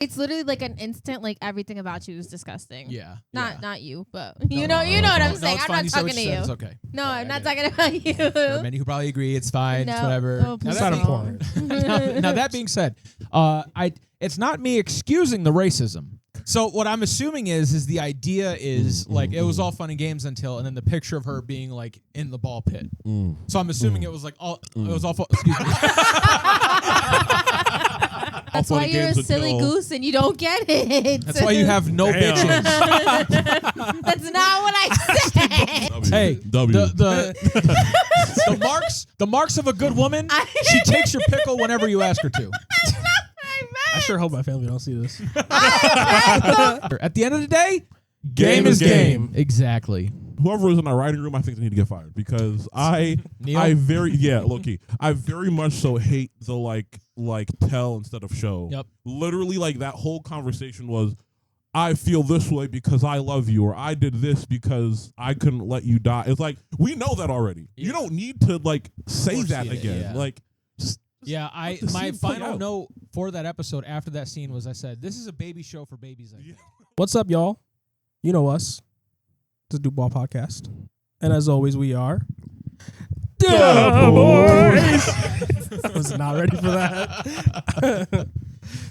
It's literally like an instant, like everything about you is disgusting. Yeah. Not you, but you know what I'm saying. I'm not talking to you. It's okay. No, I'm not talking about you. There are many who probably agree it's fine. No. It's whatever. Oh, It's not important. now that being said, it's not me excusing the racism. So what I'm assuming is the idea is like it was all fun and games until, and then the picture of her being like in the ball pit. So I'm assuming it was like all it was all. Excuse me. That's why you're a silly goose and you don't get it. That's why you have no bitches. That's not what I said. Hey, W. the marks of a good woman. She takes your pickle whenever you ask her to. I sure hope my family don't see this. At the end of the day, game is game. Exactly. Whoever is in our writing room, I think they need to get fired because Neil? I very much so hate the like tell instead of show. Yep. Literally, like that whole conversation was, I feel this way because I love you, or I did this because I couldn't let you die. It's like we know that already. Yeah. You don't need to like say that again. Yeah. Like, just Yeah, the my scene play final out. note for that episode after that scene was I said, this is a baby show for babies. I think. What's up, y'all? You know us. It's the Dubois podcast. And as always, we are Dubois. I was not ready for that.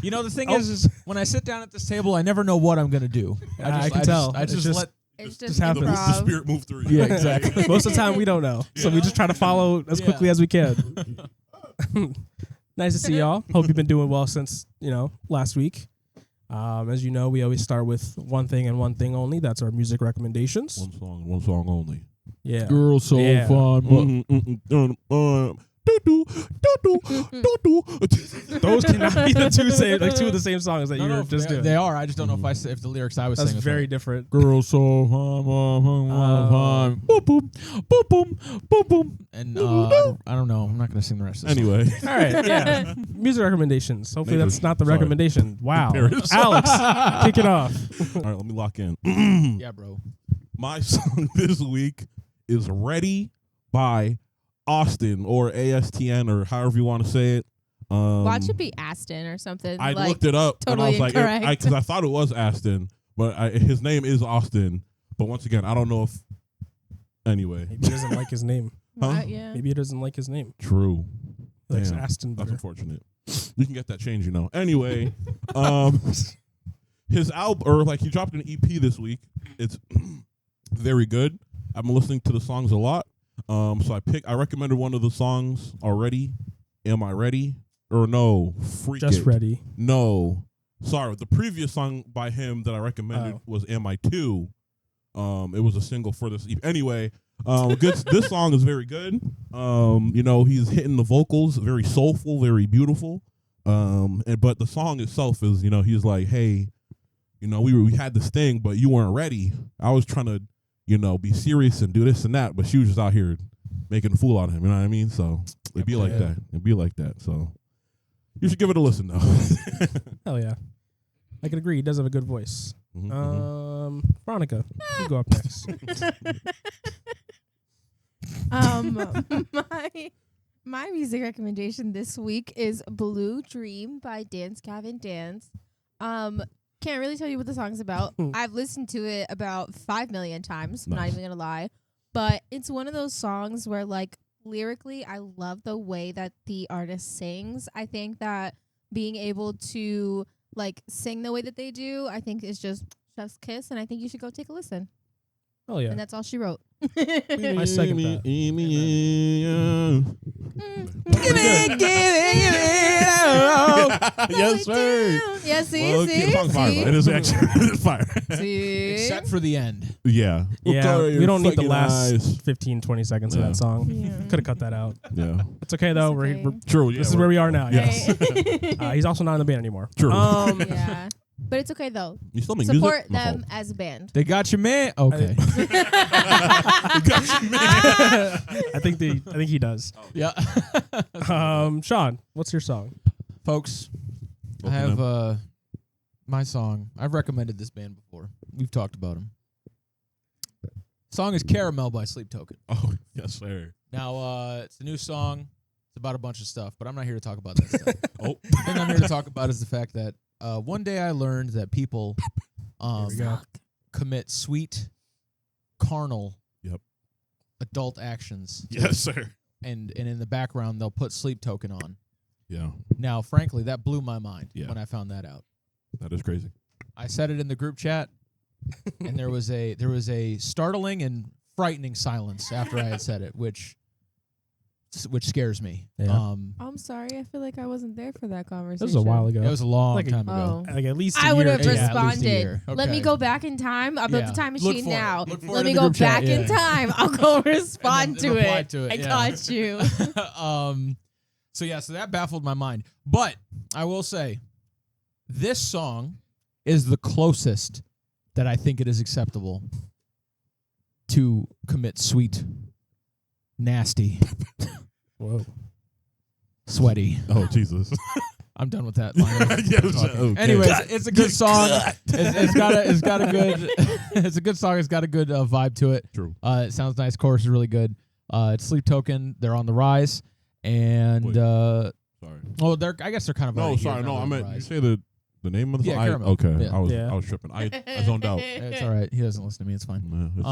You know, the thing is when I sit down at this table, I never know what I'm going to do. I can tell. I just let... It's just just happens. the improv. spirit move through you. Yeah, exactly. Most of the time, we don't know. So we just try to follow as quickly as we can. Nice to see y'all. Hope you've been doing well since, last week. As you know, we always start with one thing and one thing only. That's our music recommendations. One song only. Yeah. Girl, so Yeah. fun. Those cannot be the two of the same songs that you were just doing. They are. I just don't know if the lyrics I was That's singing. very different. Girl, so fun. Boom, boom, boom, boom, boom, boom. And I don't know. I'm not going to sing the rest of the Anyway. All right, yeah. Music recommendations. Hopefully Maybe. that's not the Sorry. recommendation. Wow. Paris. Alex, kick it off. All right, let me lock in. Yeah, bro. My song this week is Ready by Austin, or ASTN, or however you want to say it. Watch it be Aston or something. I like, looked it up and I totally was like, incorrect. because I thought it was Aston, but his name is Austin. But once again, I don't know if. Anyway, Maybe he doesn't like his name. Huh? Yeah. Maybe he doesn't like his name. True. He likes Damn, Aston that's better. unfortunate. You can get that change, Anyway, his album, or like he dropped an EP this week. It's very good. I've been listening to the songs a lot. So I recommended one of the songs already. Am I Ready? Or no, Freak Just It. ready. No. Sorry, the previous song by him that I recommended was Am I Too? It was a single for this EP. Anyway, this song is very good. He's hitting the vocals, very soulful, very beautiful. But the song itself is, he's like, hey, we had this thing, but you weren't ready. I was trying to, be serious and do this and that, but she was just out here making a fool out of him. You know what I mean? So it'd be like that. It'd be like that. So you should give it a listen, though. Hell yeah. I can agree. He does have a good voice. Mhm, Veronica, you go up next. My music recommendation this week is Blue Dream by Dance Gavin Dance. Can't really tell you what the song's about. I've listened to it about 5 million times. I'm not Nice. even gonna lie. But it's one of those songs where, like, lyrically, I love the way that the artist sings. I think that being able to, like, sing the way that they do, I think is just chef's kiss, and I think you should go take a listen. Oh, yeah. And that's all she wrote. I second that. Yes, sir. Yeah, see, Well, see, song's fire, see? though. It is actually fire. See? Except for the end. Yeah. Yeah, we don't need the Fucking last eyes. 15, 20 seconds of Yeah. that song. Yeah. Could have cut that out. Yeah. It's okay, though. It's okay. We're True. Yeah, this is where we are now. Yes. Right. He's also not in the band anymore. True. Yeah. But it's okay, though. You still make Support music? No them fault. as a band. They got you, man. Okay. I think he does. Yeah. Sean, what's your song? Folks, I Open have my song. I've recommended this band before. We've talked about them. Song is Caramel by Sleep Token. Oh, yes, sir. Now, it's a new song. It's about a bunch of stuff, but I'm not here to talk about that stuff. Oh. The thing I'm here to talk about is the fact that one day I learned that people commit sweet, carnal, adult actions. Yes, sir. And in the background, they'll put Sleep Token on. Yeah. Now, frankly, that blew my mind when I found that out. That is crazy. I said it in the group chat, and there was a startling and frightening silence after I had said it, which scares me. Yeah. I'm sorry. I feel like I wasn't there for that conversation. This was a while ago. It was a long Like time ago. Like at least I would have Yeah, at least a responded. year. Let me Okay. go back in time. I built Yeah. the time Look machine for it. now. Look for it Let in me the go group chat, back in yeah. time. I'll go respond then to reply it. to it, I yeah. got you. So that baffled my mind. But I will say, this song is the closest that I think it is acceptable to commit sweet, nasty, Whoa. sweaty. Oh, Jesus. I'm done with that line. Yes, Talking. okay. Anyways, it's a good song. It's got a good. It's a good song. It's got a good vibe to it. True. It sounds nice. Chorus is really good. It's Sleep Token. They're on the rise, and Wait. well, Sorry. I guess they're kind of. No, already sorry. here, No, not I on the meant you rise. say the name of the Yeah, song. Caramel. Okay. Yeah. I was tripping. I zoned out. It's all right. He doesn't listen to me. It's fine. Yeah, it's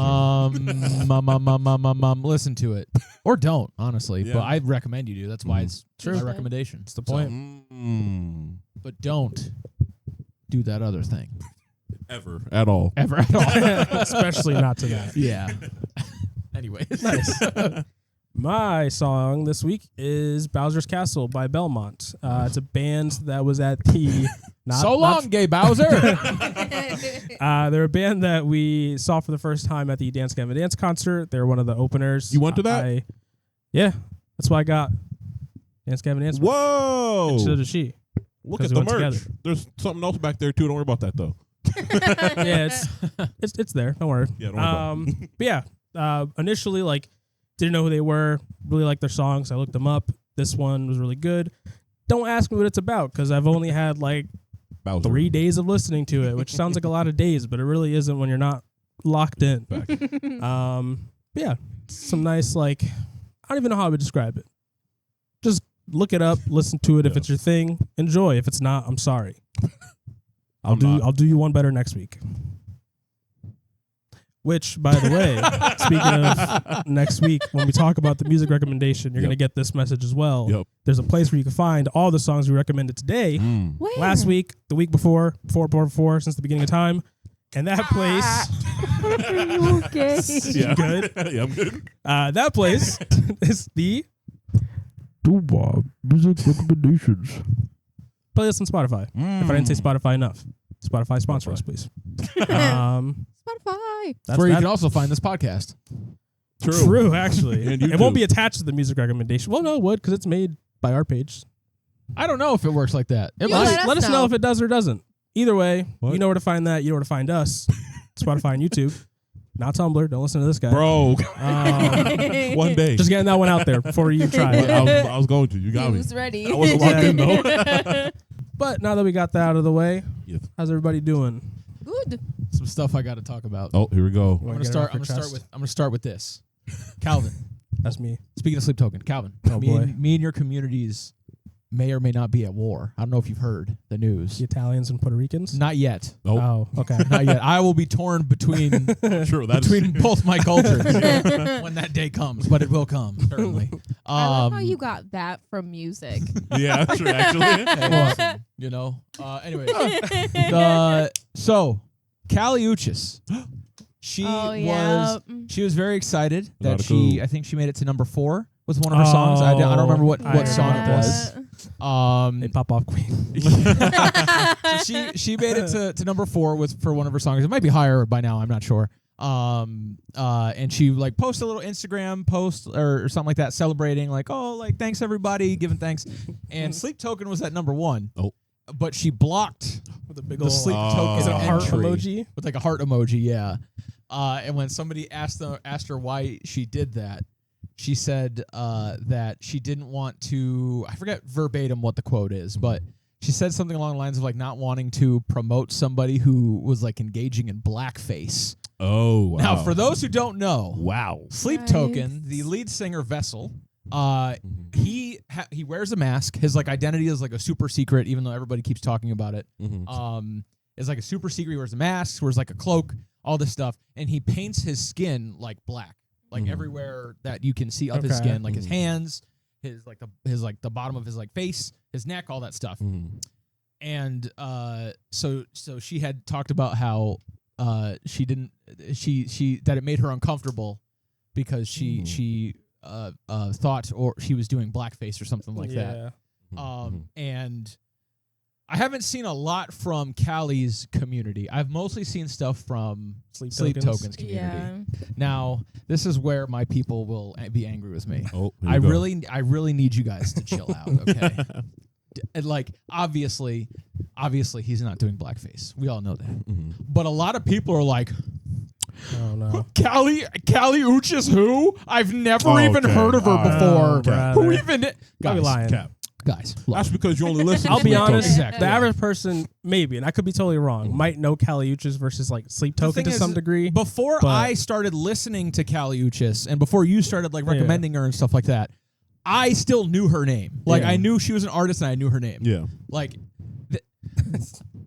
Listen to it or don't, honestly. Yeah. But I recommend you do. That's why it's True. my recommendation. It's the point. But don't do that other thing ever at all. ever at all. Especially not to that. Yeah. Anyways, Nice. My song this week is Bowser's Castle by Belmont. It's a band that was at the so long, Gay Bowser. they're a band that we saw for the first time at the Dance Gavin Dance concert. They're one of the openers. You went to that? Yeah, that's why I got Dance Gavin Dance. Whoa! And so did she. Look 'cause at we the went merch. together. There's something else back there too. Don't worry about that though. Yeah, it's there. Don't worry. Yeah, don't worry about it. But yeah, initially didn't know who they were. Really liked their songs. I looked them up. This one was really good. Don't ask me what it's about because I've only had Bowser. 3 days of listening to it, which sounds like a lot of days, but it really isn't when you're not locked in. Back. But yeah, some nice I don't even know how I would describe it. Just look it up, listen to it if Yeah. it's your thing. Enjoy. If it's not, I'm sorry. I'll not. do you one better next week. Which, by the way, speaking of next week, when we talk about the music recommendation, you're Yep. going to get this message as well. Yep. There's a place where you can find all the songs we recommended today, Where? last week, the week before, since the beginning of time. And that place, Are you okay? Yeah. good. Yeah, I'm good. That place is the Dubois music recommendations. playlist on Spotify. If I didn't say Spotify enough, Spotify sponsor us, please. Spotify. That's where you that- can also find this podcast. True, actually. And It won't YouTube. be attached to the music recommendation. Well, no, it would because it's made by our page. I don't know if it works like that. It You might. Let us know if it does or doesn't. Either way, What? you know where to find that. You know where to find us. Spotify and YouTube. Not Tumblr. Don't listen to this guy. Bro, Um, one day. just getting that one out there before you try it. I was going to. You got me. Who's ready? I wasn't locked in though. But now that we got that out of the way, Yes. how's everybody doing? Good. Some stuff I got to talk about. Oh, here we go. I'm gonna start. I'm gonna start with this. Calvin. That's me. Speaking of Sleep Token, Calvin. Oh, me, boy. me and your communities may or may not be at war. I don't know if you've heard the news. The Italians and Puerto Ricans? Not yet. Nope. Oh, okay. Not yet. I will be torn between True. That's between both my cultures when that day comes, but it will come certainly. I love how you got that from music. yeah, true. Actually, Listen, you know. Anyways, so Callie Uchis, she was very excited that Not a she. cool. I think she made it to number 4 with one of her songs. I don't remember what I song heard it was. They pop off queen. So she made it to number 4 for one of her songs. It might be higher by now. I'm not sure. And she posted a little Instagram post or something like that, celebrating thanks everybody, giving thanks. And Sleep Token was at number 1. Oh. But she blocked With a big the old Sleep Token Is it a heart entry emoji? with a heart emoji. Yeah. And when somebody asked her why she did that, she said that she didn't want to. I forget verbatim what the quote is, but she said something along the lines of not wanting to promote somebody who was engaging in blackface. Oh, wow. Now, for those who don't know, wow. Sleep Right. Token, the lead singer Vessel, he wears a mask. His like identity is like a super secret, even though everybody keeps talking about it. It's like a super secret. He wears a mask, wears like a cloak, all this stuff, and he paints his skin like black, like everywhere that you can see of his skin, like his hands, his the bottom of his like face, his neck, all that stuff. And so she had talked about how that it made her uncomfortable because she thought or she was doing blackface or something like that. And I haven't seen a lot from Callie's community. I've mostly seen stuff from Sleep Tokens community. Yeah. Now, this is where my people will be angry with me. Oh, I really need you guys to chill out, okay? And like obviously he's not doing blackface. We all know that. But a lot of people are like, oh no, Callie Uchis who? I've never even heard of her before. Who even? Guys, lying. Guys, that's because you only listen. I'll be honest. Exactly. The average person, maybe, and I could be totally wrong, might know Callie Uchis versus like Sleep Token to some degree. Before I started listening to Callie Uchis, and before you started like recommending her and stuff like that, I still knew her name. Like I knew she was an artist, and I knew her name. Yeah. Like,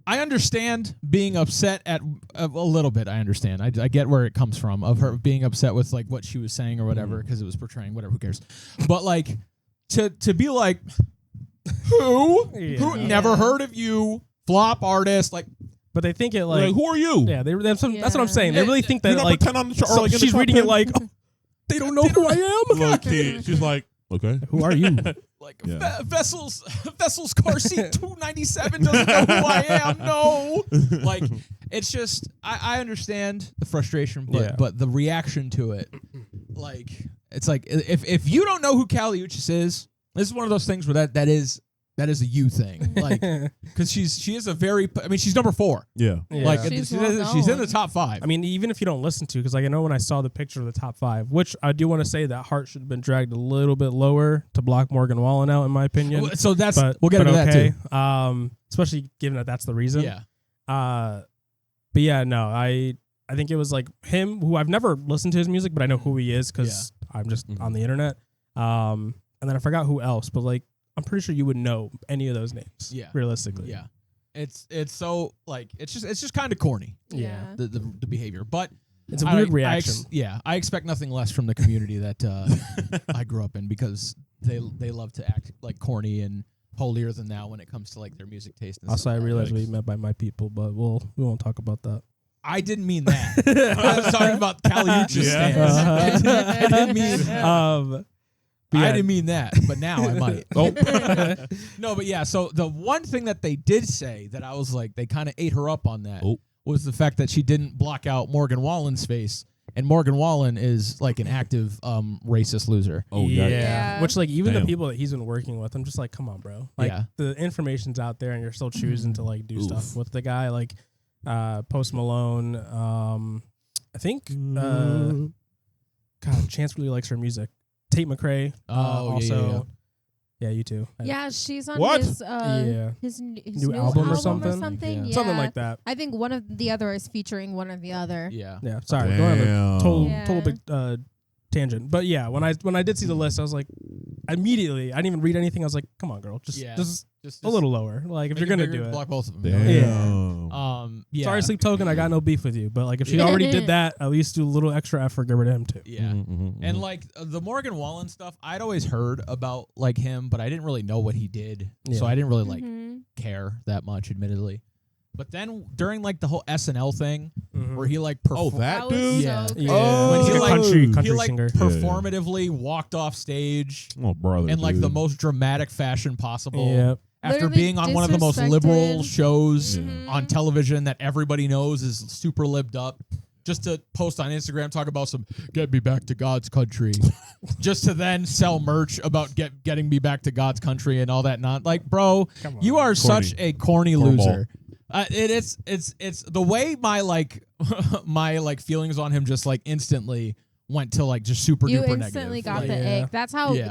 I understand being upset at a little bit. I understand. I get where it comes from of her being upset with like what she was saying or whatever because it was portraying whatever. Who cares? But like to be like. Who never heard of you, flop artist, like. But they think it like who are you? Yeah, that's what I'm saying. They really think that like she's reading it like they don't know who I am. Little kid, she's like, okay, who are you? Like Vessel's car seat 297 doesn't know who I am. No, like it's just I understand the frustration, but the reaction to it, like it's like if you don't know who Callie Uchis is. This is one of those things where that is a you thing, like because she is a very. I mean, she's number 4. Yeah. Like she's in the top 5. I mean, even if you don't listen to, because like I know when I saw the picture of the top 5, which I do want to say that Hart should have been dragged a little bit lower to block Morgan Wallen out, in my opinion. So we'll get into that too. Especially given that that's the reason. Yeah. But yeah, no, I think it was like him, who I've never listened to his music, but I know who he is because I'm just on the internet. And then I forgot who else, but like I'm pretty sure you would know any of those names. Yeah, realistically. Yeah, it's so like it's just kind of corny. Yeah, the behavior, but it's a weird reaction. I expect nothing less from the community that I grew up in because they love to act like corny and holier than thou when it comes to like their music taste. And also, I realized we meant by my people, but we won't talk about that. I didn't mean that. I was talking about Callie Uchis stands. I didn't mean. I didn't mean that, but now I might. No, but yeah, so the one thing that they did say that I was like, they kind of ate her up on that was the fact that she didn't block out Morgan Wallen's face. And Morgan Wallen is like an active racist loser. Oh, yeah. Which like even the people that he's been working with, I'm just like, come on, bro. Like the information's out there and you're still choosing to like do stuff with the guy like Post Malone. I think Chance really likes her music. Tate McRae. Also, yeah, you too. Yeah, she's on his new album or something. Yeah. Something like that. I think one of the other is featuring one of the other. Yeah. Sorry, going on a total big tangent. But yeah, when I did see the list, I was like, immediately, I didn't even read anything. I was like, come on, girl, just a little lower. Like if you're gonna do it, block both of them. Yeah. Sorry, Sleep Token, I got no beef with you, but like if she already did that, at least do a little extra effort, get rid of him too. Yeah. And like the Morgan Wallen stuff, I'd always heard about like him, but I didn't really know what he did, so I didn't really like care that much, admittedly. But then during like the whole SNL thing, where he like that dude, when he like country singer, performatively walked off stage, in like the most dramatic fashion possible. Yeah. After being on one of the most liberal shows on television that everybody knows is super libbed up, just to post on Instagram, talk about some "get me back to God's country," just to then sell merch about getting me back to God's country and all that. Not like, bro, you are such a corny loser. It's the way my like my like feelings on him just like instantly went to like just super You duper instantly negative. got Like, the Yeah. ick.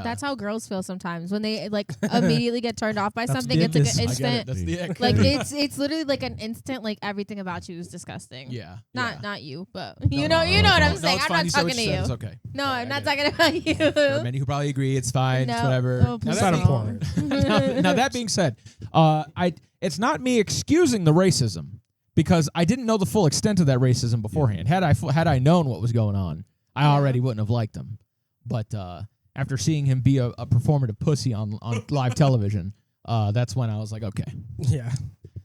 That's how girls feel sometimes when they like immediately get turned off by That's something. the It's like ickest. an I get it. instant. That's the ick. Like it's literally like an instant. Like everything about you is disgusting. yeah. Not you, but No, you no, know what I'm no, saying. it's I'm fine. not You said what talking to said. you. It's okay. No, Okay, I'm not I get it. talking about you. There are many who probably agree it's fine. It's No. whatever. Oh, Now please that not being- important. now that being said, it's not me excusing the racism because I didn't know the full extent of that racism beforehand. Had I known what was going on, I already wouldn't have liked him. But after seeing him be a performative pussy on live television, that's when I was like, okay. Yeah.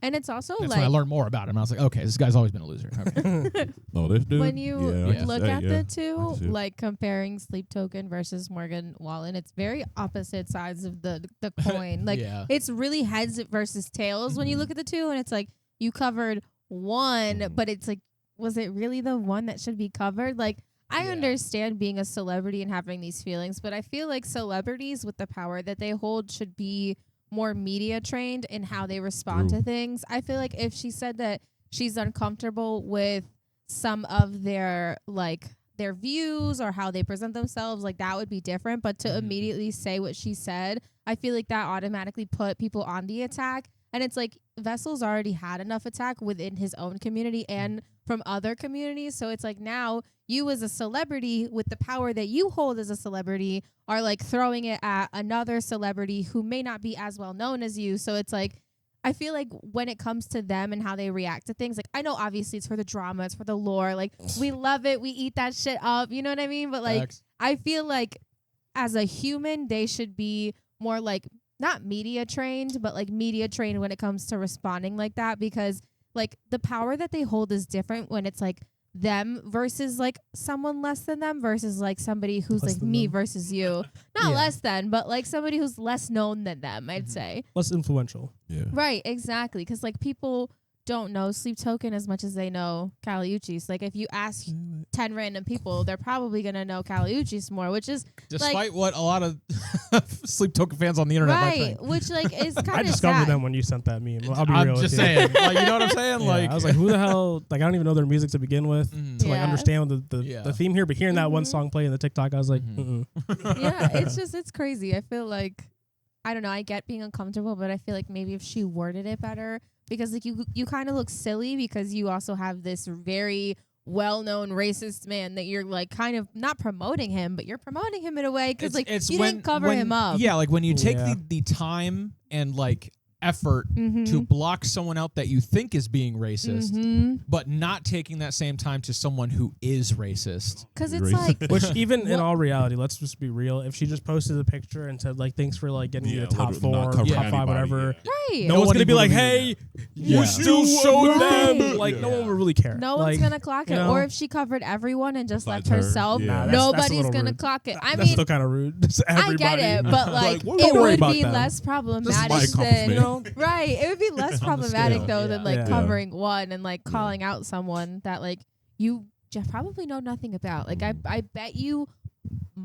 And it's also That's when I like learned more about him. I was like, okay, this guy's always been a loser. Okay. No, this dude. when you yeah, I can look say, at yeah, the I two, can see it. like comparing Sleep Token versus Morgan Wallen, it's very opposite sides of the coin. Like yeah. it's really heads versus tails when you look at the two, and it's like you covered one, but it's like, was it really the one that should be covered? Like I Yeah. understand being a celebrity and having these feelings, but I feel like celebrities with the power that they hold should be more media trained in how they respond True. to things. I feel like if she said that she's uncomfortable with some of their views or how they present themselves, like that would be different. But to immediately say what she said, I feel like that automatically put people on the attack. And it's like Vessel's already had enough attack within his own community and from other communities. So it's like now you as a celebrity with the power that you hold as a celebrity are like throwing it at another celebrity who may not be as well known as you. So it's like, I feel like when it comes to them and how they react to things, like I know obviously it's for the drama, it's for the lore. Like we love it. We eat that shit up. You know what I mean? But like, Facts. I feel like as a human, they should be more like not media trained, but like media trained when it comes to responding like that, because like the power that they hold is different when it's like them versus like someone less than them versus like somebody who's Less like than me them. versus you. Not Yeah. less than, but like somebody who's less known than them, I'd say. Less influential. Yeah. Right, exactly. Because like people don't know Sleep Token as much as they know Caliucci's. Like if you ask 10 random people, they're probably gonna know Caliucci's more, which is Despite what a lot of Sleep Token fans on the internet might right, think. which like is kind of I discovered sad. them when you sent that meme. I'll be I'm real just with you. saying. Like, you know what I'm saying? Yeah, Like I was like, who the hell? Like, I don't even know their music to begin with to like Yeah. understand the Yeah. the theme here. But hearing that one Mhm. song play in the TikTok, I was like, Yeah, it's crazy. I feel like I don't know. I get being uncomfortable, but I feel like maybe if she worded it better, because like you kind of look silly because you also have this very well-known racist man that you're like kind of not promoting him, but you're promoting him in a way because like you didn't cover him up. Yeah, like when you take Yeah. the time and like effort Mm-hmm. to block someone out that you think is being racist, Mm-hmm. but not taking that same time to someone who is racist. Because it's Racist. like which even in Well- all reality, let's just be real. If she just posted a picture and said like, thanks for like getting Yeah, you the top literally not 4, covering top 5, anybody, whatever. yeah. right. No one's one gonna be like, would hey, Yeah. we still showed Right. them. Like, no Yeah. one would really care. No like, one's gonna clock it. you know? Or if she covered everyone and just Besides left her, herself, yeah. Nah, that's a nobody's little gonna rude. clock it. I That's mean, still kind of rude. Just I everybody. get it, but like well, it don't worry would about be them. less This is problematic my than accomplishment. You know? right. It would be less On the problematic scale. though than like Yeah. covering one and like calling out someone that like you probably know nothing about. Like I bet you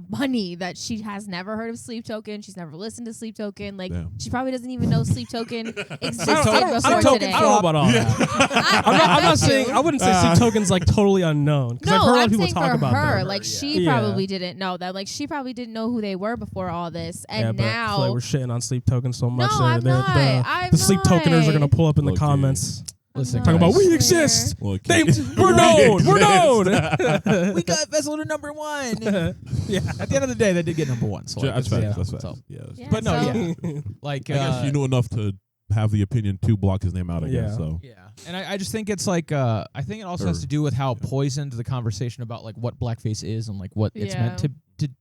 money that she has never heard of Sleep Token. She's never listened to Sleep Token. Like Damn. she probably doesn't even know Sleep Token existed I don't- before I don't- today. I don't know about all that. I'm not saying I wouldn't say Sleep Token's like totally unknown because No, I've heard a lot I'm of people saying talk for about her, them. like Yeah. she Yeah. probably didn't know that. Like she probably didn't know who they were before all this, and yeah, but now Clay, we're shitting on Sleep Token so much. No, there. I'm They're- not. I'm the Sleep not. Tokeners are gonna pull up in the Okay. comments. Listen, I'm Talking not about we sure. exist. Look, They, kid. we're known. We're known. we got Vessel to number 1. yeah. At the end of the day, they did get number 1. So That's like, facts. it's- That's so- facts. Yeah. Yeah, But no, so- yeah. Like, I guess you knew enough to have the opinion to block his name out. I guess Yeah. so. Yeah, and I just think it's like I think it also has to do with how poisoned the conversation about like what blackface is and like what it's meant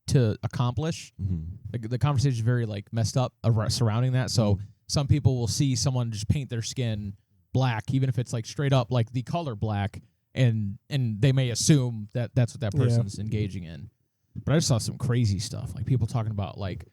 to accomplish. Mhm. Like the conversation is very like messed up surrounding that. So some people will see someone just paint their skin black, even if it's like straight up like the color black, and they may assume that that's what that Yeah. person's engaging in. But I just saw some crazy stuff, like people talking about like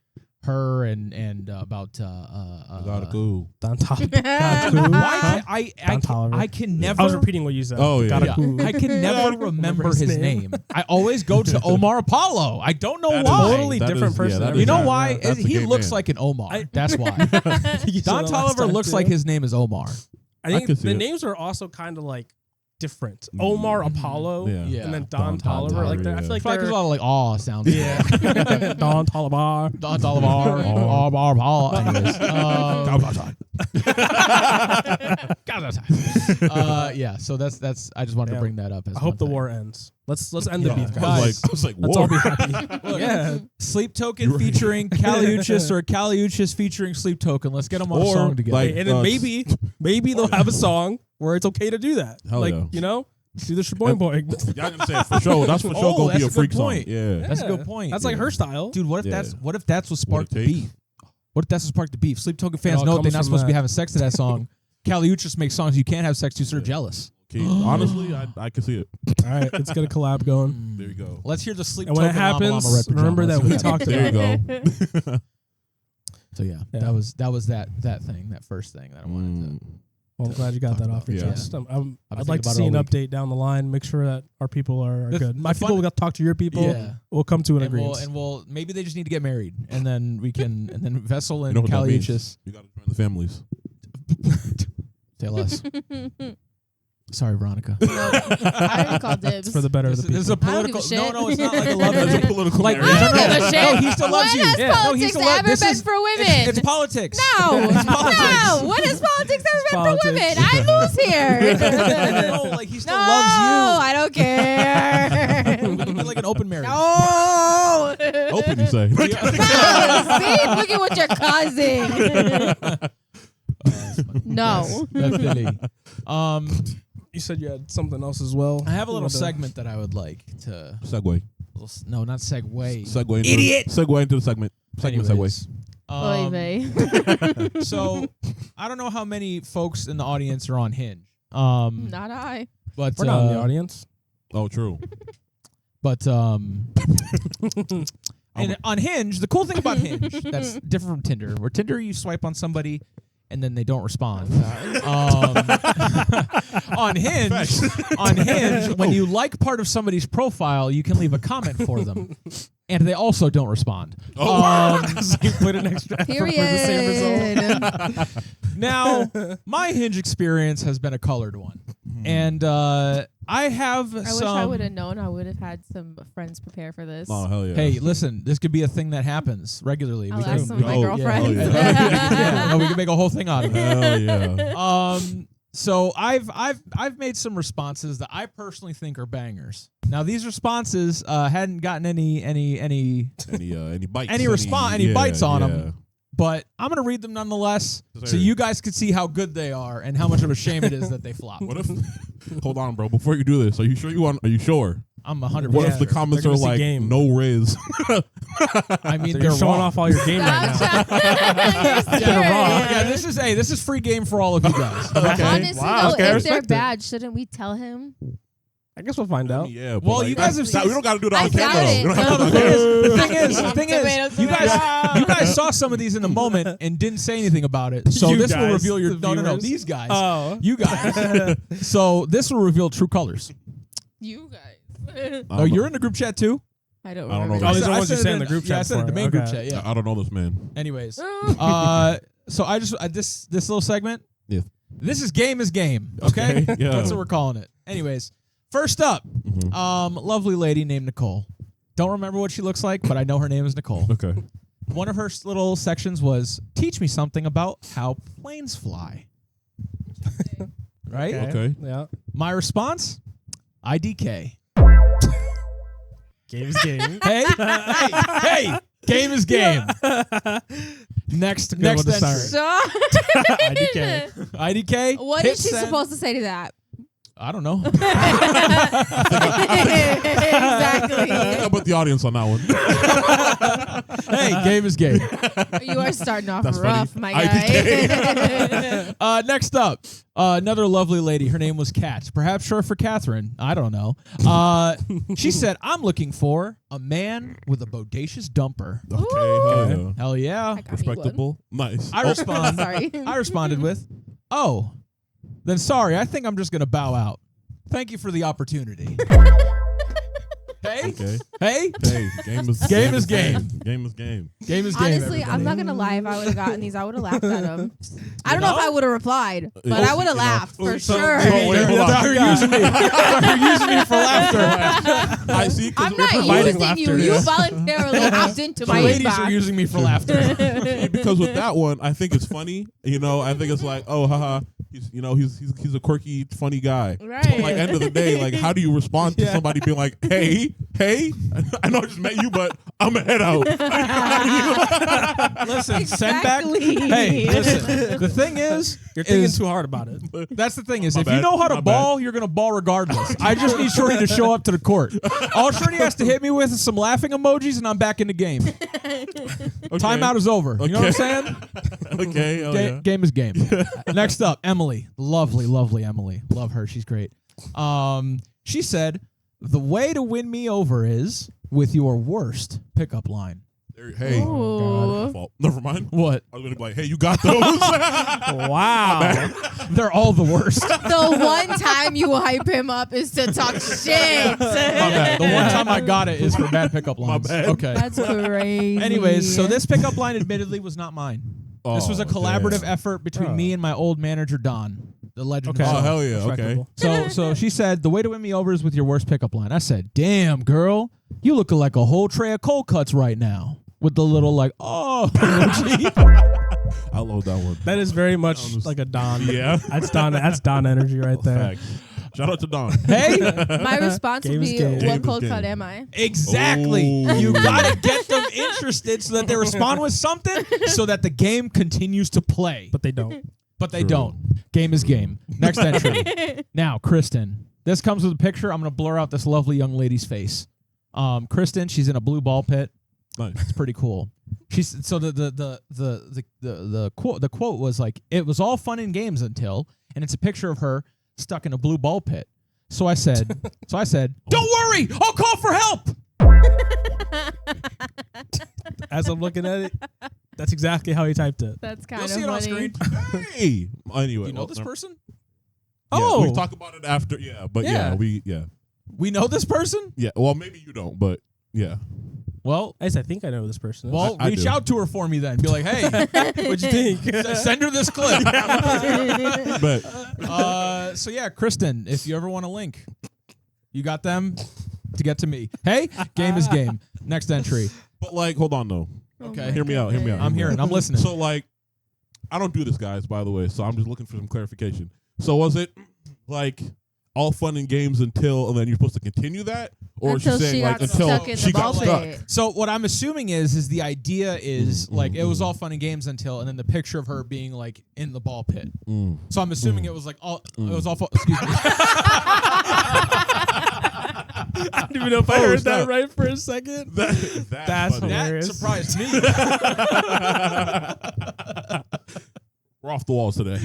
her and about Gotta go. Don Toliver. why Don Toliver. I can never I was repeating what you said. Oh, yeah. Gotta Yeah. cool. I can never remember his name. I always go to Omar Apollo. I don't know That is why. Totally That different is- person that every You know time. why? Yeah. That's a He gay looks man. like an Omar. I- That's why. You said Don that last Toliver time, looks too. like his name is Omar. I think could see the it. names are also kind of like different. Omar Apollo Yeah. and then Don Toliver. Like I feel like there's a lot of like awe sounds. yeah. Don Toliver. Don Toliver. Anyways. Yeah, so that's I just wanted to bring that up. As I hope the one thing. war ends. Let's end the beef, I guys. was like, Let's war. all be happy. Yeah. Sleep Token featuring Caliuchis or Caliuchis featuring Sleep Token. Let's get them on a Or, song together. like, And then maybe they'll have a song where it's okay to do that. Hell like, yeah. you know, do the shaboing boing. Y'all gonna say it for sure. That's for sure gonna be that's a a freak good song. point. Yeah. That's a good point. That's like her style. Dude, what if Yeah. that's what sparked the takes. beef? What if that's what sparked the beef? Sleep Token fans all know that they're comes not from supposed to be that. having sex to that song. Caliuchis makes songs you can't have sex to, so they're jealous. Okay. Honestly, I can see it. All right, let's get a collab going. There you go. Let's hear the Sleep And when Token it happens, Llama Llama Red remember Pajama. that we Let's do talked There you about go. So yeah, Yeah. that was that thing, that first thing that I wanted to. Well, I'm glad you got that off your Yeah. chest. I've I'd been like to thinking see an about it all update down the line. Make sure that our people are The- good. my My fun- people, we got to talk to your people. Yeah. We'll come to an And agreement. we'll maybe they just need to get married, and then we can, and then Vessel You and know what that means? Caliuchis. You got to join the families. Tell us. Sorry, Veronica. I already called dibs. It's for the better of the This is people. a I don't give a political. shit. No, it's not like a love. It's a It's political like marriage. I don't give a shit. No, he still loves When you. has Yeah. No, he politics still loves. ever This been is for women? It's politics. No, It's politics. no. When has politics ever been for women? Politics. I lose here. No, like he still No, loves I don't care. you. We can be like an open marriage. No. Open, you say. See, look at what you're causing. No. Definitely. You said you had something else as well. I have a little You wanted to- segment that I would like to. Segue. No, not segue. Segue into Idiot. Segue into the segment. Segment. Anyways, Oy vey. so I don't know how many folks in the audience are on Hinge. Not I. But We're not in the audience. Oh, true. But and on Hinge, the cool thing about Hinge that's different from Tinder, where Tinder you swipe on somebody and then they don't respond. On Hinge, when you like part of somebody's profile, you can leave a comment for them, and they also don't respond. So you put an extra effort for the same result. Period. Now, my Hinge experience has been a colored one, and I have I some. wish I would have known. I would have had some friends prepare for this. Oh, hell yeah. Hey, listen, this could be a thing that happens regularly. I'll We ask can- some of my Oh, yeah. girlfriends. Oh, yeah. yeah, no, we can make a whole thing out of it. Hell yeah. So I've made some responses that I personally think are bangers. Now these responses hadn't gotten any Any bites? any bites on yeah. them, but I'm gonna read them nonetheless, so Sir. you guys could see how good they are and how much of a shame it is that they flop. What if? Hold on, bro. Before you do this, are you sure you want? Are you sure? I'm 100%. What if the They're comments gonna are see like game. no Riz? I mean, So they're you're showing wrong. off all your game right now. They're wrong. Yeah, this is free game for all of you guys. Okay. Honestly, Wow, though, okay, I if they're respect it. bad, shouldn't we tell him? I guess we'll find out. Yeah. but Well, like, you guys that's- have seen- we don't got to do that I on doubt camera. it. We don't No, have to the do that. The thing is, Tomatoes, you tomatoes. guys saw some of these in the moment and didn't say anything about it. So You this will guys, reveal your the no, viewers? these guys, Oh. you guys. So this will reveal true colors. You guys. Oh, you're in the group chat too? I don't I don't know. remember. Oh, these I are the ones you said say it in the group Yeah, I chat said it in the for. main group Okay. chat. Yeah. I don't know this man. Anyways, so I just this little segment. Yeah. This is game is game. Okay, Okay, yeah. That's what we're calling it. Anyways, first up, lovely lady named Nicole. Don't remember what she looks like, but I know her name is Nicole. Okay. One of her little sections was teach me something about how planes fly. Right? Okay. Yeah. My response, IDK. Game's game. Hey, hey, game is game. Next one to entry. start. IDK. IDK. What hit is she send. supposed to say to that? I don't know. Exactly. How about the audience on that one? Hey, game is game. You are starting off That's rough, funny. my guy. Next up, another lovely lady. Her name was Kat, perhaps short for Catherine. I don't know. She said, "I'm looking for a man with a bodacious dumper." Okay. Ooh. Hell yeah. I got me one. Respectable. Nice. I respond. Sorry. I responded with, "Oh, then sorry. I think I'm just gonna bow out. Thank you for the opportunity." Hey, Okay. hey, Hey, game is Game is game. Game is game. game is game. Honestly, I'm everybody. not gonna lie. If I would have gotten these, I would have laughed at them. I don't know if know? I would have replied, but Oh, I would have you know. laughed for So- sure. so wait, hold on. They're using me. They're using me for laughter. I see. 'Cause I'm we're not providing using laughter, you. yeah. You voluntarily opted into The my ladies inbox. are using me for laughter. because with that one, I think it's funny. I think it's like, oh, haha, he's a quirky, funny guy. Right. But like end of the day, like how do you respond to somebody being like, hey, I know I just met you, but I'm a head out. Listen, send back. Exactly. Hey, listen. The thing is, You're thinking is too hard about it. that's the thing is, My if you bad. know how to My ball, you're gonna ball regardless. I just need Shorty to show up to the court. All Shorty has to hit me with is some laughing emojis, and I'm back in the game. Timeout is over. You know what I'm saying? Okay. Oh, yeah. Game is game. Next up, Emily. Lovely, lovely Emily. Love her. She's great. She said, the way to win me over is with your worst pickup line. Hey. Ooh. Fault. Never mind. What? I was gonna be like, hey, you got those? Wow. They're all the worst. The one time you hype him up is to talk shit. My bad. The one time I got it is for bad pickup lines. bad. Okay. That's crazy. Anyways, so this pickup line admittedly was not mine. This was a collaborative effort between me and my old manager, Don, the legend. Okay. himself. Oh, hell yeah. Okay. Respectable. So she said, the way to win me over is with your worst pickup line. I said, damn, girl, you looking like a whole tray of cold cuts right now. With the little emoji. I love that one. That is very much like a Don. Yeah. That's Don energy right there. Facts. Shout out to Don. Hey, my response would Game is be, game. what Game is cold game. cut am I? exactly. Oh. You gotta get them interested so that they respond with something so that the game continues to play. But they don't. But they True. don't. Game is game. Next entry. Now, Kristen. This comes with a picture. I'm gonna blur out this lovely young lady's face. Kristen, she's in a blue ball pit. Nice. It's pretty cool. She's so the quote was like, it was all fun and games until, and it's a picture of her stuck in a blue ball pit. So I said, don't worry, I'll call for help. As I'm looking at it, that's exactly how he typed it. That's kind You'll of see it on funny. screen. Hey. Anyway. Do you know well, this never- person? Yeah, Oh, we talk about it after. Yeah, but Yeah. We know this person. yeah. Well, maybe you don't, but yeah. Well, I think I know who this person is. well, I reach do. out to her for me then. Be like, hey, what'd you think? Send her this clip. But So yeah, Kristen, if you ever want a link, you got them to get to me. Hey, game is game. Next entry. like, hold on though. Okay. Hear me out. Hear me out. I'm hearing. I'm listening. So like, I don't do this, guys. By the way, so I'm just looking for some clarification. So was it like all fun and games until, and then you're supposed to continue that, or Until she's saying she like got until stuck in she the got ball stuck? pit. So what I'm assuming is the idea is like it was all fun and games until, and then the picture of her being like in the ball pit. So I'm assuming it was like all it was all. Excuse me. I don't even know if I Oh, heard snap. that right for a second. That's funny. That Hilarious. surprised me. We're off the walls today.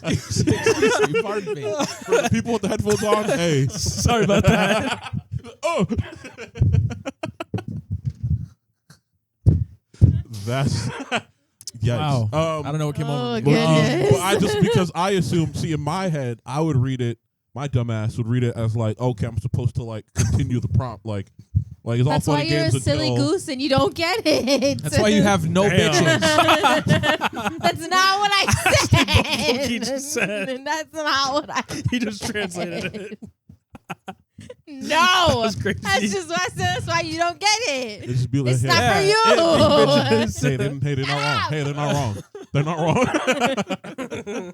excuse me. Pardon me. For the people with the headphones on, hey. Sorry about that. Oh. That's yikes. Wow. I don't know what came Oh, over me. goodness. But I just because I assumed, see, in my head, I would read it. My dumbass would read it as like, okay, I'm supposed to like continue the prompt, like it's all That's fun why and you're a games silly until. goose and you don't get it. That's why you have no Damn. bitches. That's not what I said. He just said. That's not what I He just translated it. No. was crazy. That's just what I said. That's why you don't get it. It just be like, It's hey, not for you. hey, they're not wrong. Hey, they're not wrong. They're not wrong.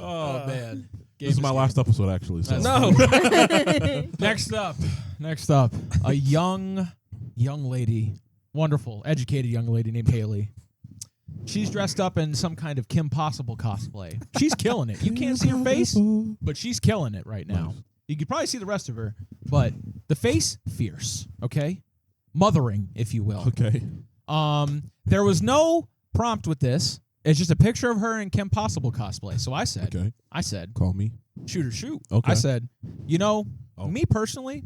Oh man. This is my last episode, actually. So. No. Next up, a young lady, wonderful, educated young lady named Haley. She's dressed up in some kind of Kim Possible cosplay. She's killing it. You can't see her face, but she's killing it right now. You could probably see the rest of her, but the face, fierce, okay? Mothering, if you will. Okay. There was no prompt with this. It's just a picture of her in Kim Possible cosplay. So I said, Okay. shoot Call me. or shoot. Okay. I said, me personally,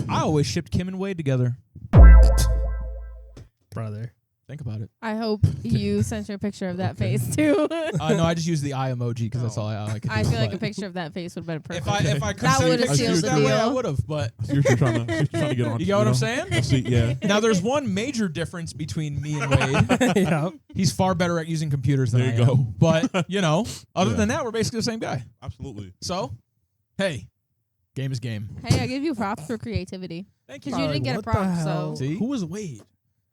I always shipped Kim and Wade together. Brother. Think about it. I hope you sent her a picture of that face too. No, I just use the eye emoji because that's all I could do. I feel like a But picture of that face would have been perfect. if I could That say would've pictures sealed the that way, I deal. would have. But She's trying to get on. you get what I'm saying? See, yeah. Now there's one major difference between me and Wade. Yeah. He's far better at using computers than There I you am. go. But other Yeah. than that, we're basically the same guy. Absolutely. So, hey, game is game. Hey, I give you props for creativity. Thank Because you didn't get a What the prop, hell? so See? Who was Wade?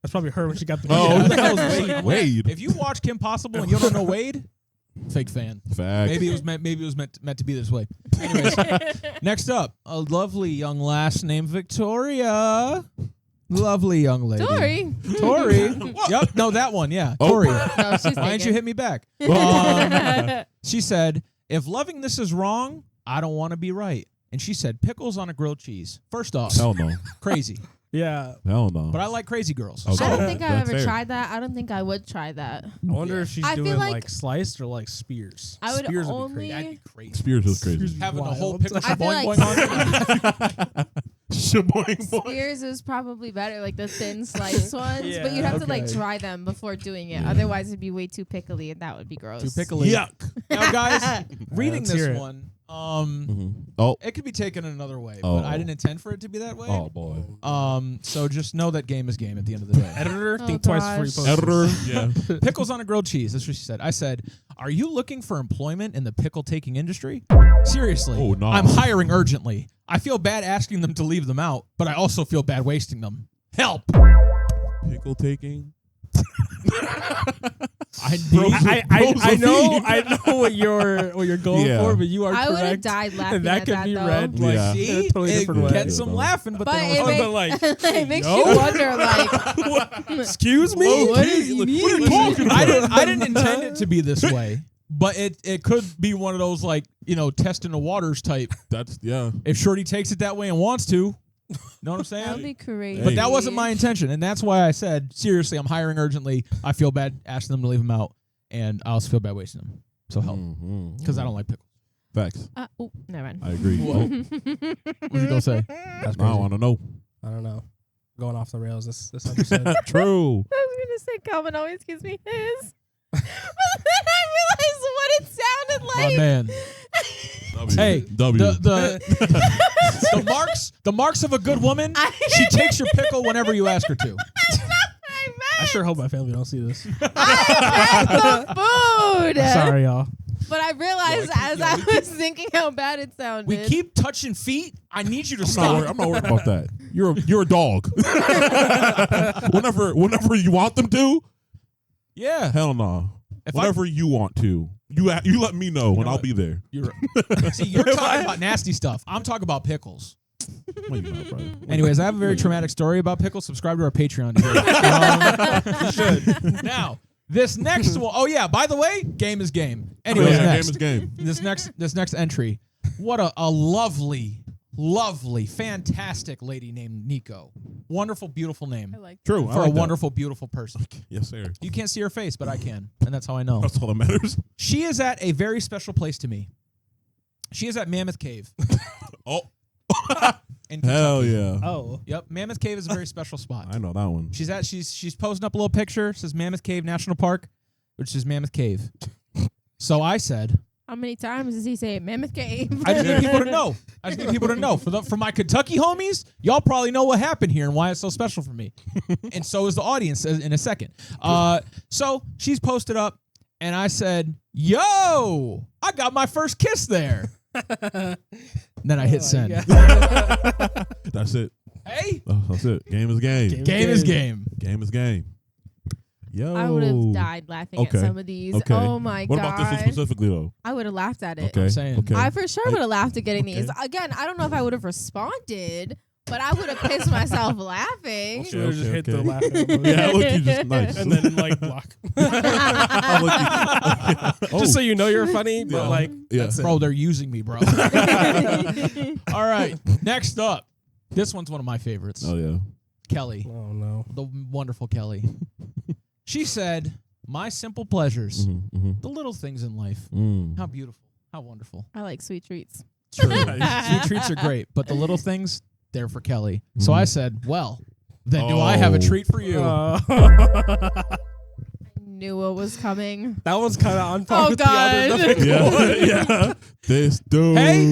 That's probably her when she got the. Oh, Who the hell is Wade? Wade? Wade. If you watch Kim Possible and you don't know Wade, fake fan. Facts. Maybe it was meant to be this way. Anyways, next up, a lovely young last name, Victoria. Lovely young lady. Tori. Yep. No, that one. Yeah. Oh. Tori. No, she's Why didn't you hit me back? She said, "If loving this is wrong, I don't want to be right." And she said, "Pickles on a grilled cheese." First off, Hell no. crazy. Yeah. Hell no. But I like crazy girls. Okay. I So don't think I've That's ever fair. tried that. I don't think I would try that. I wonder if she's I feel doing like- like sliced or like spears. I would Spears only- Would be crazy. that'd be crazy. Spears is crazy. Having a Wild. whole pickle I feel shaboing like going on. Shaboing boy. Spears is probably better, like the thin sliced ones. But you'd Yeah, have to like okay. dry them before doing it. Yeah. Otherwise, it'd be way too pickly, and that would be gross. Too pickly. Yuck. Now, guys, reading let's hear this it. one, Oh. it could be taken another way, Oh. but I didn't intend for it to be that way. Oh boy. So just know that game is game at the end of the day. Editor, Oh, think twice before you gosh. post. Editor. Yeah. Pickles on a grilled cheese. That's what she said. I said, "Are you looking for employment in the pickle taking industry?" Seriously. Oh, no. I'm hiring urgently. I feel bad asking them to leave them out, but I also feel bad wasting them. Help. Pickle taking. I Bro, I know what you're going Yeah. for, but you are I would have correct. died laughing And that at could that be though. read like Yeah. in See, a totally it different way. gets them laughing, but, But they it don't. makes- but like, It makes yo? you wonder, like, excuse me. Low What key. does he Like, mean? What are you talking I about? didn't intend it to be this way, but it could be one of those like testing the waters type. That's yeah. If Shorty takes it that way and wants to, know what I'm saying? that'd be crazy. But that wasn't my intention, and that's why I said, seriously, I'm hiring urgently. I feel bad asking them to leave them out, and I also feel bad wasting them. So help, because I don't like pickles. Facts. Oh, never mind. I agree. What? Oh, What you gonna say? That's now I crazy. want to know. I don't know. Going off the rails this episode. True. I was gonna say Calvin always gives me his, but then I realized what it sounded My like. man. W. Hey, W. the marks of a good woman. She takes your pickle whenever you ask her to. I sure hope my family don't see this. I meant the food. Sorry, y'all. But I realized as I was thinking how bad it sounded. We keep touching feet. I need you to I'm stop. not worried about that. You're a dog. whenever you want them to, Yeah. hell no. If Whenever you want to, you let me know and know I'll what? be there. You're talking about nasty stuff. I'm talking about pickles. Well, you know, bro. Anyways, I have a very traumatic story about pickles. Subscribe to our Patreon. To hear it. You should. Now, this next one. Oh yeah. By the way, game is game. Anyways, Yeah, next. game is game. This next entry. What a lovely, fantastic lady named Nico. Wonderful, beautiful name I like True. I for like a that. wonderful, beautiful person. Yes, sir. You can't see her face, but I can, and that's how I know. That's all that matters. She is at a very special place to me. She is at Mammoth Cave. Oh, In hell Kentucky. yeah. Oh. Yep, Mammoth Cave is a very special spot. I know that one. She's posting up a little picture. Says Mammoth Cave National Park, which is Mammoth Cave. So I said, How many times does he say Mammoth Cave? I just need people to know. I just need people to know. For my Kentucky homies, y'all probably know what happened here and why it's so special for me. And so is the audience in a second. So she's posted up, and I said, "Yo, I got my first kiss there." And then I hit send. That's it. Hey, That's it. Game is game. game is game. Game is game. Yo. I would have died laughing Okay. at some of these. Okay. Oh my What god! about this one specifically though? I would have laughed at it. Okay. I'm saying. Okay. I for sure would have laughed at getting Okay. these. Again, I don't know if I would have responded, but I would have pissed myself laughing. Should have just Okay, hit the okay. laughing emoji. Yeah, look, you just nice. And then like block. Just so you know you're funny, but Yeah. like Yeah. that's it. Bro, they're using me, bro. All right, next up. This one's one of my favorites. Oh yeah. Kelly, Oh no. the wonderful Kelly. She said, "My simple pleasures, Mm-hmm. the little things in life. Mm. How beautiful, how wonderful. I like sweet treats. True. Sweet treats are great, but the little things, they're for Kelly." So I said, "Well, Then do I have a treat for you? Knew what was coming. That one's kind of on par Oh, with God. the other. Yeah. This dude. Hey,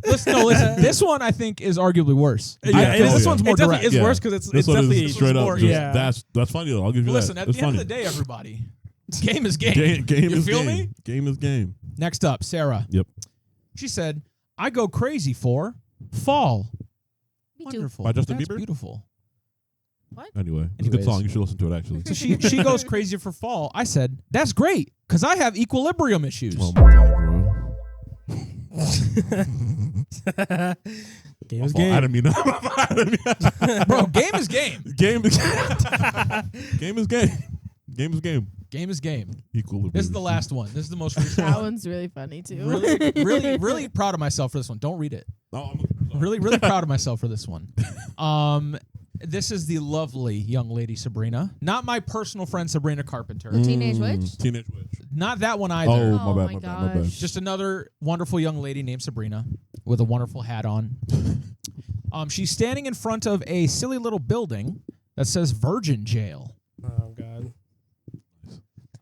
listen. This one I think is arguably worse. Yeah, This one's more it definitely direct. is Yeah. worse because it's This one definitely is straight more, up. Just, yeah. That's funny though. I'll give you Listen, that. at It's the end funny. of the day, everybody, game is game. Game You is feel game. me? Game is game. Next up, Sarah. Yep. She said, "I go crazy for fall." Me too. Wonderful. By Justin That's Bieber? beautiful. Anyway, it's a good Anyways. song. You should listen to it actually. So she goes crazy for fall. I said, "That's great, because I have equilibrium issues." Oh my god, bro. Game is I game. didn't mean that. Bro, game is game. Game is game is game. Game is game. Game is game. Equilibrium. This is the last one. This is the most recent That one. one's really funny too. Really proud of myself for this one. Don't read it. Oh, Really proud of myself for this one. This is the lovely young lady Sabrina, not my personal friend Sabrina Carpenter. Teenage Witch? Teenage Witch. Not that one either. Oh, Oh my my bad, my bad. gosh. Just another wonderful young lady named Sabrina with a wonderful hat on. She's standing in front of a silly little building that says Virgin Jail. Oh God.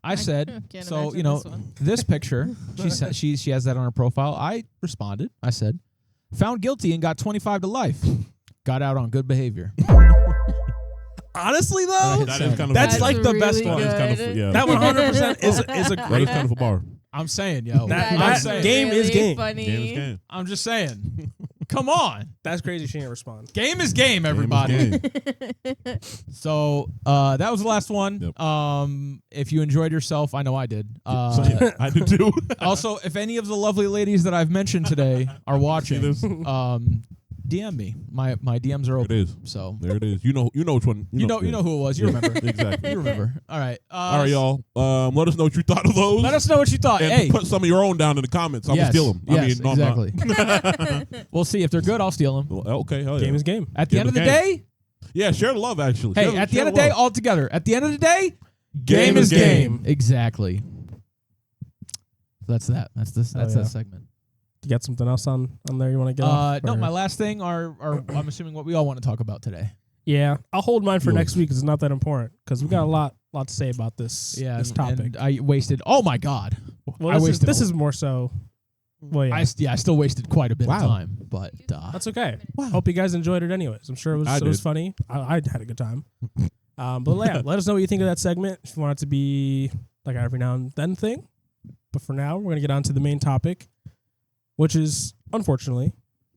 I said, can't so imagine this one. this picture. She said she has that on her profile. I responded. I said, found guilty and got 25 to life. Got out on good behavior. Honestly, I though, hit That send. is kind of That's a, like the best really one. That is kind of good. yeah. that 100% is a That great. is kind of a bar. I'm saying, yo. That- I'm that saying. game is really game. Funny. Game is game. I'm just saying. Come on. That's crazy. She didn't respond. Game is game, everybody. Game is game. So that was the last one. Yep. If you enjoyed yourself, I know I did. So, yeah, I did too. Also, if any of the lovely ladies that I've mentioned today are watching, this? DM me. My DMs are There it open. is. So There it is. You know which one. you know who it was. You remember. Exactly. You remember. All right. All right, y'all. Let us know what you thought of those. Let us know what you thought. and Hey. put some of your own down in the comments. I'm gonna steal them. Yes, no, I'm not. exactly. We'll see if they're good. I'll steal them. Well, okay, hell yeah. Game is game. At the Game end of is the game. day, Yeah, share the love. Actually, hey, at the end of the day, all together. At the end of the day, game is game. Exactly. That's that. That's this. That's yeah. that segment. You got something else on there you want to get off? No, or- my last thing are I'm assuming what we all want to talk about today. Yeah, I'll hold mine for Yours. next week because it's not that important because we got a lot to say about this. Yeah, this and- topic. and I wasted. Oh my god. well, I wasted. this is more so. Well, yeah, I still wasted quite a bit of Wow. time, but that's okay. Hope you guys enjoyed it. Anyways, I'm sure it was did. funny. I had a good time. But yeah, let us know what you think of that segment. If you want it to be like an every now and then thing. But for now, we're gonna get on to the main topic, which is unfortunately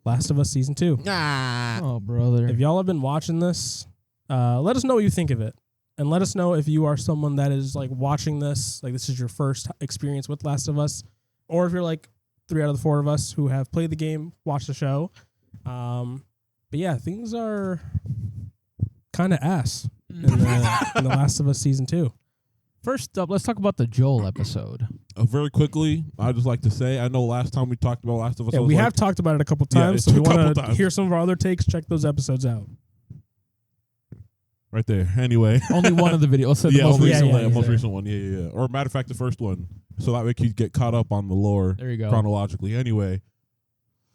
Last of Us Season 2. oh brother. If y'all have been watching this, let us know what you think of it. And let us know if you are someone that is like watching this, like this is your first experience with Last of Us, or if you're like 3 out of the 4 of us who have played the game, watched the show. But yeah, things are kind of ass in the Last of Us Season 2. First up, let's talk about the Joel episode. Very quickly, I'd just like to say, I know last time we talked about Last of Us, Yeah, I was we like, have talked about it a couple Yeah, times, it's so we a couple want to times. hear some of our other takes. Check those episodes out. right there. Anyway, Only one of the videos. Let's say the yeah, most only recent yeah, one. yeah, most yeah. recent one. Yeah. Or matter of fact, the first one, so that way you get caught up on the lore There you go. chronologically. Anyway,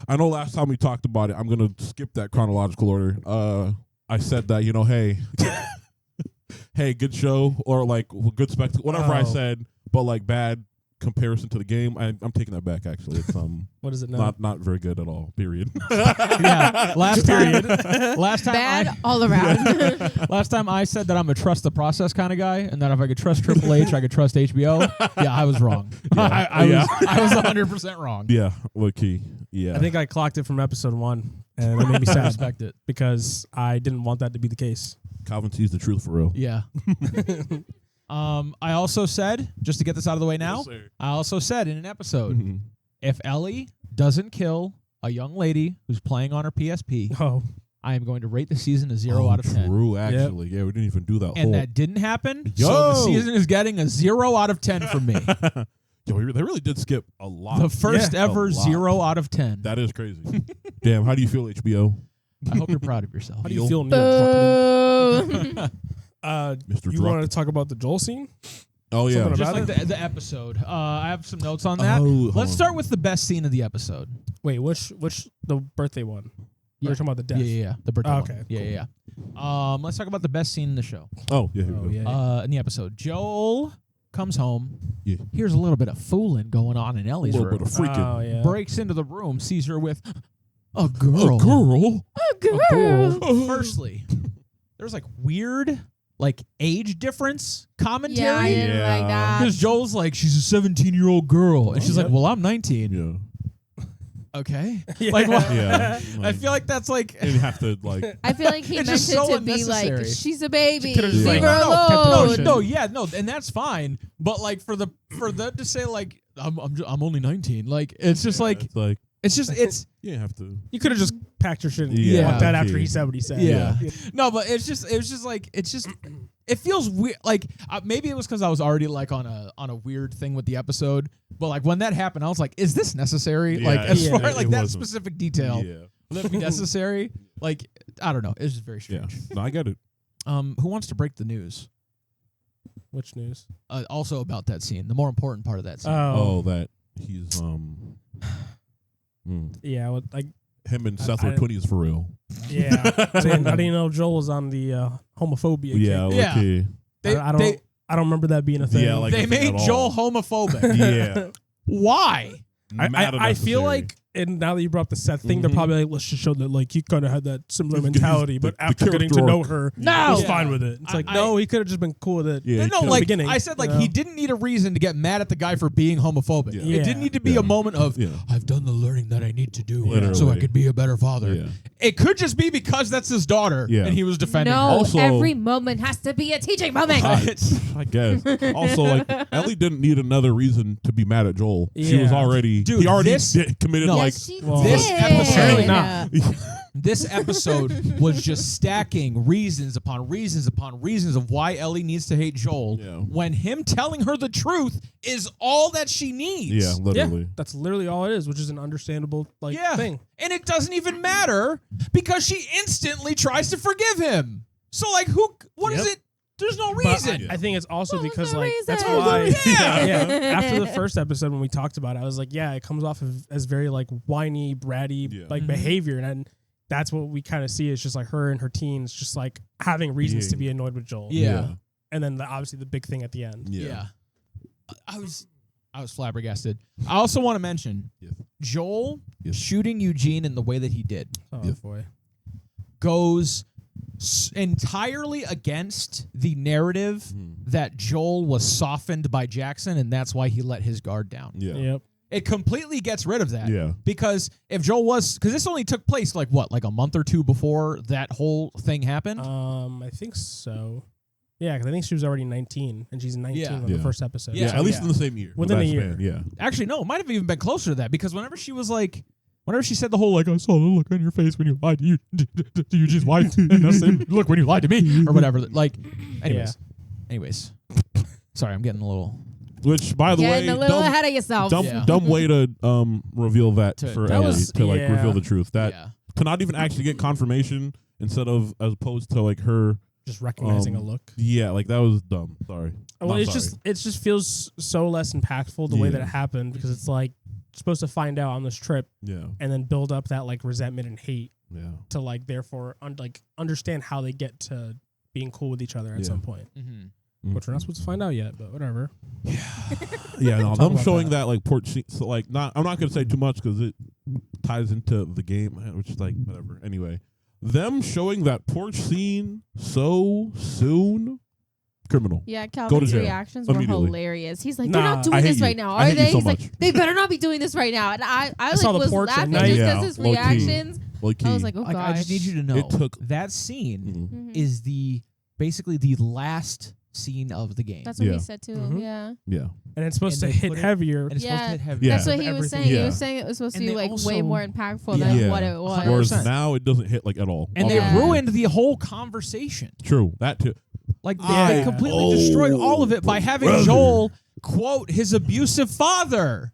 I know last time we talked about it, I'm gonna skip that chronological order. I said that hey, hey, good show or like good spectacle, whatever I Oh. said, but like bad comparison to the game. I'm taking that back. Actually, it's What is it now? not very good at all. Period. Yeah. Last time Bad all around. last time I said that I'm a trust the process kind of guy, and that if I could trust Triple H, I could trust HBO. Yeah, I was wrong. Yeah. I was 100% wrong. Yeah, low key. Yeah, I think I clocked it from episode 1, and it made me I sad respect it. because I didn't want that to be the case. Calvin sees the truth for real. Yeah. I also said, just to get this out of the way now, Yes, sir. I also said in an episode, Mhm. if Ellie doesn't kill a young lady who's playing on her PSP, Oh, I am going to rate the season a 0 Oh, out of 10. True, actually. Yeah, we didn't even do that And whole. that didn't happen. So Yo! the season is getting a 0 out of 10 from me. Yo, they really did skip a lot. The first Yeah. ever A lot. 0 out of 10. That is crazy. Damn, how do you feel, HBO? I hope you're proud of yourself. how do you feel, Neil Druckmann? Boo. Mr. You Druck. want to talk about the Joel scene? Oh, yeah. something Just about like the episode. I have some notes on that. Oh, hold Let's on. start with the best scene of the episode. Wait, which the birthday one? Yeah. We're talking about the death. Yeah. The birthday Oh, one. okay, Yeah, cool. yeah. Let's talk about the best scene in the show. Oh, yeah. Here we go. Yeah. In the episode, Joel comes home. Yeah. Here's a little bit of fooling going on in A Ellie's little room. bit of freaking. Oh, yeah. Breaks into the room, sees her with a girl. A girl? A girl. Firstly, there's like weird like age difference commentary. Yeah, I didn't like that. Because Joel's like, she's a 17-year-old girl. And she's like, well, I'm 19. Yeah. Okay. Yeah. Like, what? Yeah. I feel like that's like. And you have to, like. I feel like he It's meant just it so to be like, unnecessary. she's a baby. could've just, Leave like, her kept it alone. pushing. No, and that's fine. But like for them to say like I'm only 19, like it's just like It's like, it's you didn't have to. You could have just packed your shit and Yeah. walked out after he said what he said. Yeah. No, but it was just like it feels weird. Like maybe it was because I was already like on a weird thing with the episode. But like when that happened, I was like, is this necessary? Yeah, like as yeah, far as like it that wasn't. specific detail, Yeah. would that be necessary? Like I don't know. It's just very Yeah. strange. No, I get it. Who wants to break the news? Which news? Also about that scene, the more important part of that scene. Oh, that he's Yeah, well, like him and I- Seth I were didn't- 20s for real. yeah. I didn't know Joel was on the homophobia. Yeah, kick. Yeah. okay. I don't remember that being a thing. Yeah, like- they a thing made at Joel all. homophobic. Yeah. Why? Mad I feel unnecessary. like, and now that you brought up the Seth thing, they're Mhm. probably like, let's just show that like he kind of had that similar He's- mentality, he's but the after getting to character know arc. her, No. was Yeah. fine with it. It's like, I- no, he could have just been cool with it. Yeah, No, he like beginning, I said, like you know? he didn't need a reason to get mad at the guy for being homophobic. Yeah. It didn't need to be Yeah. a moment of Yeah. I've done the learning that I need to do, Literally. so I could be a better father. Yeah. It could just be because that's his daughter, Yeah. and he was defending No, her. Also- every moment has to be a teaching moment. I guess. Also, like Ellie didn't need another reason to be mad at Joel. She was Yeah. already. Dude, he already this- committed No. like. Yes, she Well, this did. episode- Apparently not. This episode was just stacking reasons upon reasons upon reasons of why Ellie needs to hate Joel. Yeah. When him telling her the truth is all that she needs. Yeah, literally. Yeah, that's literally all it is, which is an understandable like Yeah. thing. And it doesn't even matter because she instantly tries to forgive him. So like what is Yep. it? There's no But reason. I think it's also What was because the like that's reason? why Yeah. After the first episode when we talked about it, I was like, yeah, it comes off as very like whiny, bratty Yeah. like Mhm. behavior, and that's what we kind of see is just like her and her teens just like having reasons to be annoyed with Joel. Yeah. And then obviously the big thing at the end. Yeah. I was flabbergasted. I also want to mention Yes. Joel Yes. shooting Eugene in the way that he did Oh Yeah. boy. goes entirely against the narrative Hmm. that Joel was softened by Jackson and that's why he let his guard down. Yeah. Yep. It completely gets rid of that. Yeah. Because if Joel was, because this only took place like a month or two before that whole thing happened. I think so. Yeah, because I think she was already 19, and she's 19 Yeah. on the Yeah. first episode. Yeah, Yeah, at least yeah. in the same year. Within a That year. span, Yeah. Actually, no, it might have even been closer to that because whenever she said the whole like I saw the look on your face when you lied to Eugene's wife and the same look when you lied to me or whatever. Like, anyways. Sorry, I'm getting a little. Which, by the way, Getting a little ahead of yourself. Yeah. dumb way to reveal that To- for that Ellie was- to like yeah. reveal the truth. That Yeah. to not even actually get confirmation instead of as opposed to like her. Just recognizing a look. Yeah, like that was dumb. Sorry. Well, Not it's sorry. just feels so less impactful the way that Yeah. it happened because it's like supposed to find out on this trip Yeah. and then build up that like resentment and hate Yeah. to like therefore understand how they get to being cool with each other at Yeah. some point, Mm-hmm. which we're not supposed to find out yet, but whatever. Yeah, no, Talk them about showing that. that like porch scene. So like, not I'm not gonna say too much because it ties into the game, which is like whatever. Anyway, them showing that porch scene so soon, criminal. Yeah, Go to Calvin's jail reactions were immediately. hilarious. He's like, Nah, they're not I doing hate this you. right now, I are hate you they? so He's much. like, they better not be doing this right now. And I saw like the was porch at laughing night. just Yeah, because his low-key. reactions. Like I was like, oh Like, gosh. I just need you to know It took- that scene Mhm. is basically the last scene of the game. That's what Yeah. he said too. Mhm. Yeah. yeah, And it's supposed And to they hit put it- heavier. and it's supposed Yeah. to hit heavy. Yeah. That's what he was Everything. saying. He Yeah. was saying it was supposed to And be they like also- way more impactful Yeah. than Yeah. what it was. Whereas 100%. now it doesn't hit like at all. And I'll they be honest. ruined the whole conversation. True, that too. Like Yeah. they completely destroyed all of it by having brother. Joel quote his abusive father.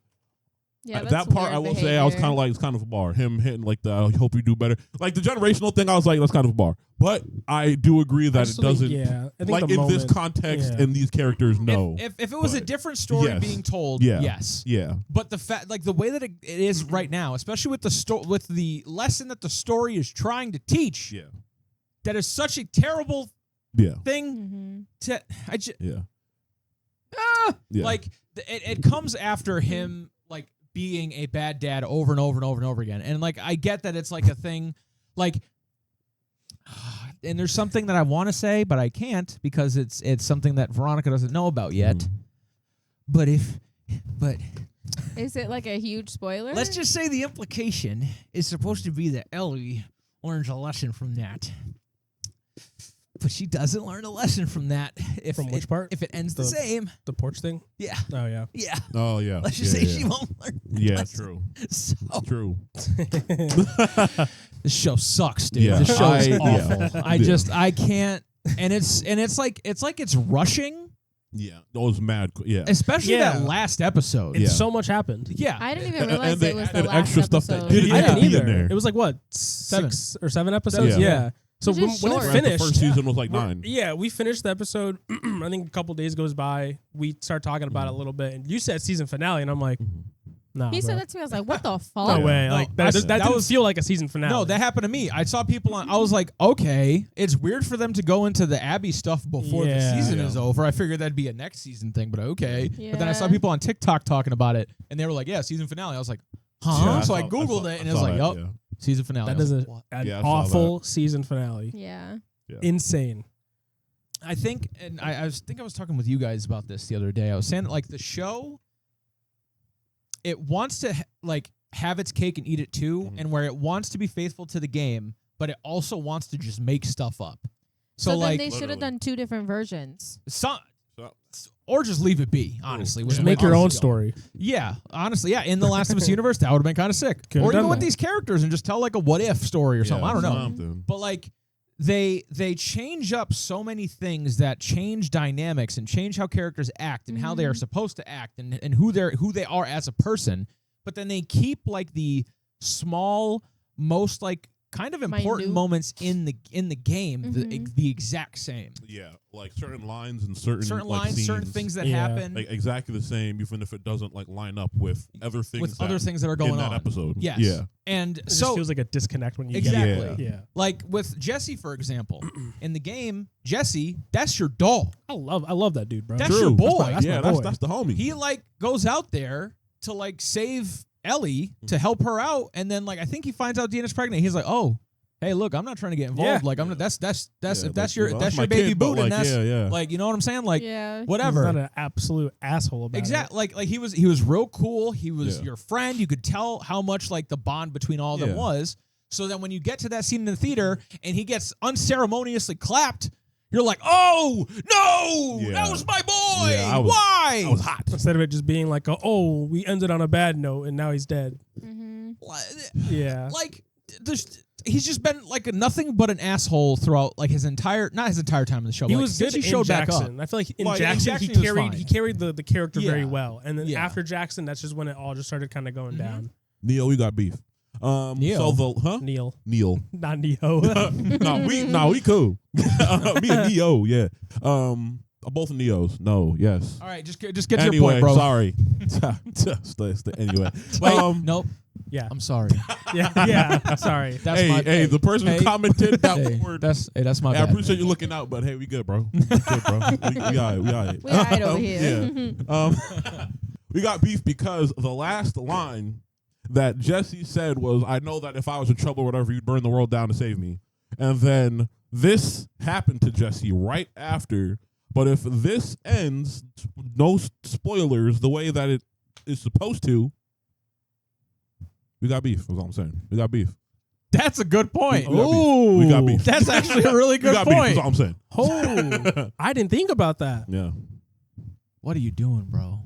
Yeah, that that's part I weird will say I was behavior. kind of like it's kind of a bar. Him hitting like the I hope you do better. Like the generational thing, I was like that's kind of a bar. But I do agree that it Actually, doesn't. Yeah, I think Like the in this moment- context yeah. and these characters, no. If it was a But- different story yes. being told, Yeah. yes. Yeah, But the fact, like the way that it is right now, especially with the with the lesson that the story is trying to teach, yeah, that is such a terrible Yeah. thing to Yeah. like it comes after him like being a bad dad over and over and over and over again. And like I get that it's like a thing like and there's something that I want to say but I can't because it's something that Veronica doesn't know about yet. But is it like a huge spoiler? let's just say the implication is supposed to be that Ellie learns a lesson from that. But she doesn't learn a lesson from that. From which part? If it ends the same. The porch thing? Yeah. Oh, yeah. Yeah. Oh, yeah. Let's just say she won't learn. Yeah, lesson. true. So True. this show sucks, dude. Yeah. This show is Yeah. awful. I can't. And it's like it's rushing, Yeah. That was mad. Yeah. especially Yeah. that last episode. It's so much happened. Yeah. I didn't even And realize they it was the added last extra stuff episode. that didn't I need to didn't be in either. there. It was like, what, 6 or 7 episodes? Yeah. Yeah. So Which when, is when it short. The finished, first season was like 9. yeah, we finished the episode. I think a couple days goes by. We start talking about it a little bit, and you said season finale, and I'm like, no. He bro. said that to me. I was like, what the fuck? No way. No, Like that that didn't was- feel like a season finale. No, that happened to me. I saw people on. I was like, okay, it's weird for them to go into the Abby stuff before the Yeah. season Yeah. is over. I figured that'd be a next season thing, but okay. But then I saw Yeah. people on TikTok talking about it, and they were like, yeah, season finale. I was like, huh? Yeah, So I saw- googled saw- it, and I it was saw like, that, yup, season finale. That I was is like, a, what? an Yeah, I saw awful season finale. Yeah. Yeah. Insane. I think, and I was talking with you guys about this the other day. I was saying like the show, it wants to like have its cake and eat it too, and where it wants to be faithful to the game, but it also wants to just make stuff up. So, So like, then they should have Literally. done 2 different versions. some, So- or just leave it be. Honestly, Just with make where your own this is going. story. Yeah, honestly, yeah. In the Last of Us universe, that would have been kind of sick. Could've Or even done with that. these characters and just tell like a what if story or something. Yeah, I don't know. something. But like they change up so many things that change dynamics and change how characters act and how they are supposed to act and who they are as a person. But then they keep like the small, most like kind of important Minute. moments in the game the exact same. Yeah, like certain lines and certain like, lines, certain scenes, things that Yeah. happen like exactly the same, even if it doesn't like line up with other things that are going in that on. episode. Yes. Yeah. And It so just feels like a disconnect when you exactly. get it. Yeah. Like with Jesse, for example, in the game, Jesse, that's your dog. I love that dude, bro. That's True. your boy. That's my yeah, boy. that's the homie. He like goes out there to like save Ellie to help her out, and then like I think he finds out Deanna's pregnant. He's like, oh, hey, look, I'm not trying to get involved. Yeah. Like I'm not. That's Yeah, if that's like, your you know, that's my your baby kid, but, boo, and like, that's yeah. like you know what I'm saying. Like Yeah. whatever. He's not an absolute asshole about Exactly. Like he was real cool. He was Yeah. your friend. You could tell how much like the bond between all of them Yeah. was. So that when you get to that scene in the theater and he gets unceremoniously clapped, you're like, oh no, Yeah. that was my boy. Yeah, Why? I was hot. it. Instead of it just being like, oh, we ended on a bad note and now he's dead. Yeah. Like he's just been like nothing but an asshole throughout like his entire time in the show. He but, like, was since good he in showed back up. Jackson. I feel like in Well, in Jackson, Jackson he he was carried fine. he carried the character very Yeah. well. And then Yeah. after Jackson, that's just when it all just started kind of going down. Neil, we got beef. Neil? So the Neil, Neil. not Neo. we cool. Me and Neo, yeah. Both Neos. No, yes. All right, just get to Anyway, your point, bro. sorry. Anyway, Wait, nope. yeah, I'm sorry. yeah. Sorry. That's hey, my hey, the person Hey. who commented that Hey, word. that's my Hey, I bad. appreciate you looking out, but hey, we good, bro. We good, bro. We all right. We all right. We all right over here. Yeah. We got beef because the last line that Jesse said was, "I know that if I was in trouble or whatever, you'd burn the world down to save me." And then this happened to Jesse right after. But if this ends, no spoilers, the way that it is supposed to, we got beef. That's all I'm saying. We got beef. That's a good point. We got beef. We got beef. That's actually a really We good got beef. point. That's all I'm saying. Oh, I didn't think about that. Yeah. What are you doing, bro?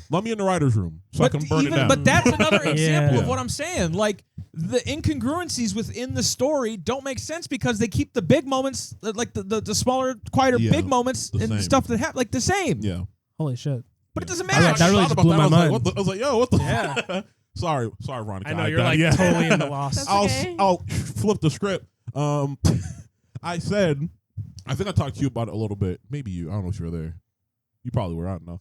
Let me in the writer's room so I can burn it down. But that's another example Yeah. of what I'm saying. Like the incongruencies within the story don't make sense because they keep the big moments, like the smaller, quieter, Yeah, big moments the and same. stuff that happen, like the same. Yeah. Holy shit. But it doesn't I matter. that really I just thought blew about my that. mind. I was like, yo, what the? Yeah. sorry, Veronica. I know I you're got like it. Yeah. totally in the lost. That's okay. I'll flip the script. I said, I think I talked to you about it a little bit. Maybe you. I don't know if you were there. You probably were. I don't know.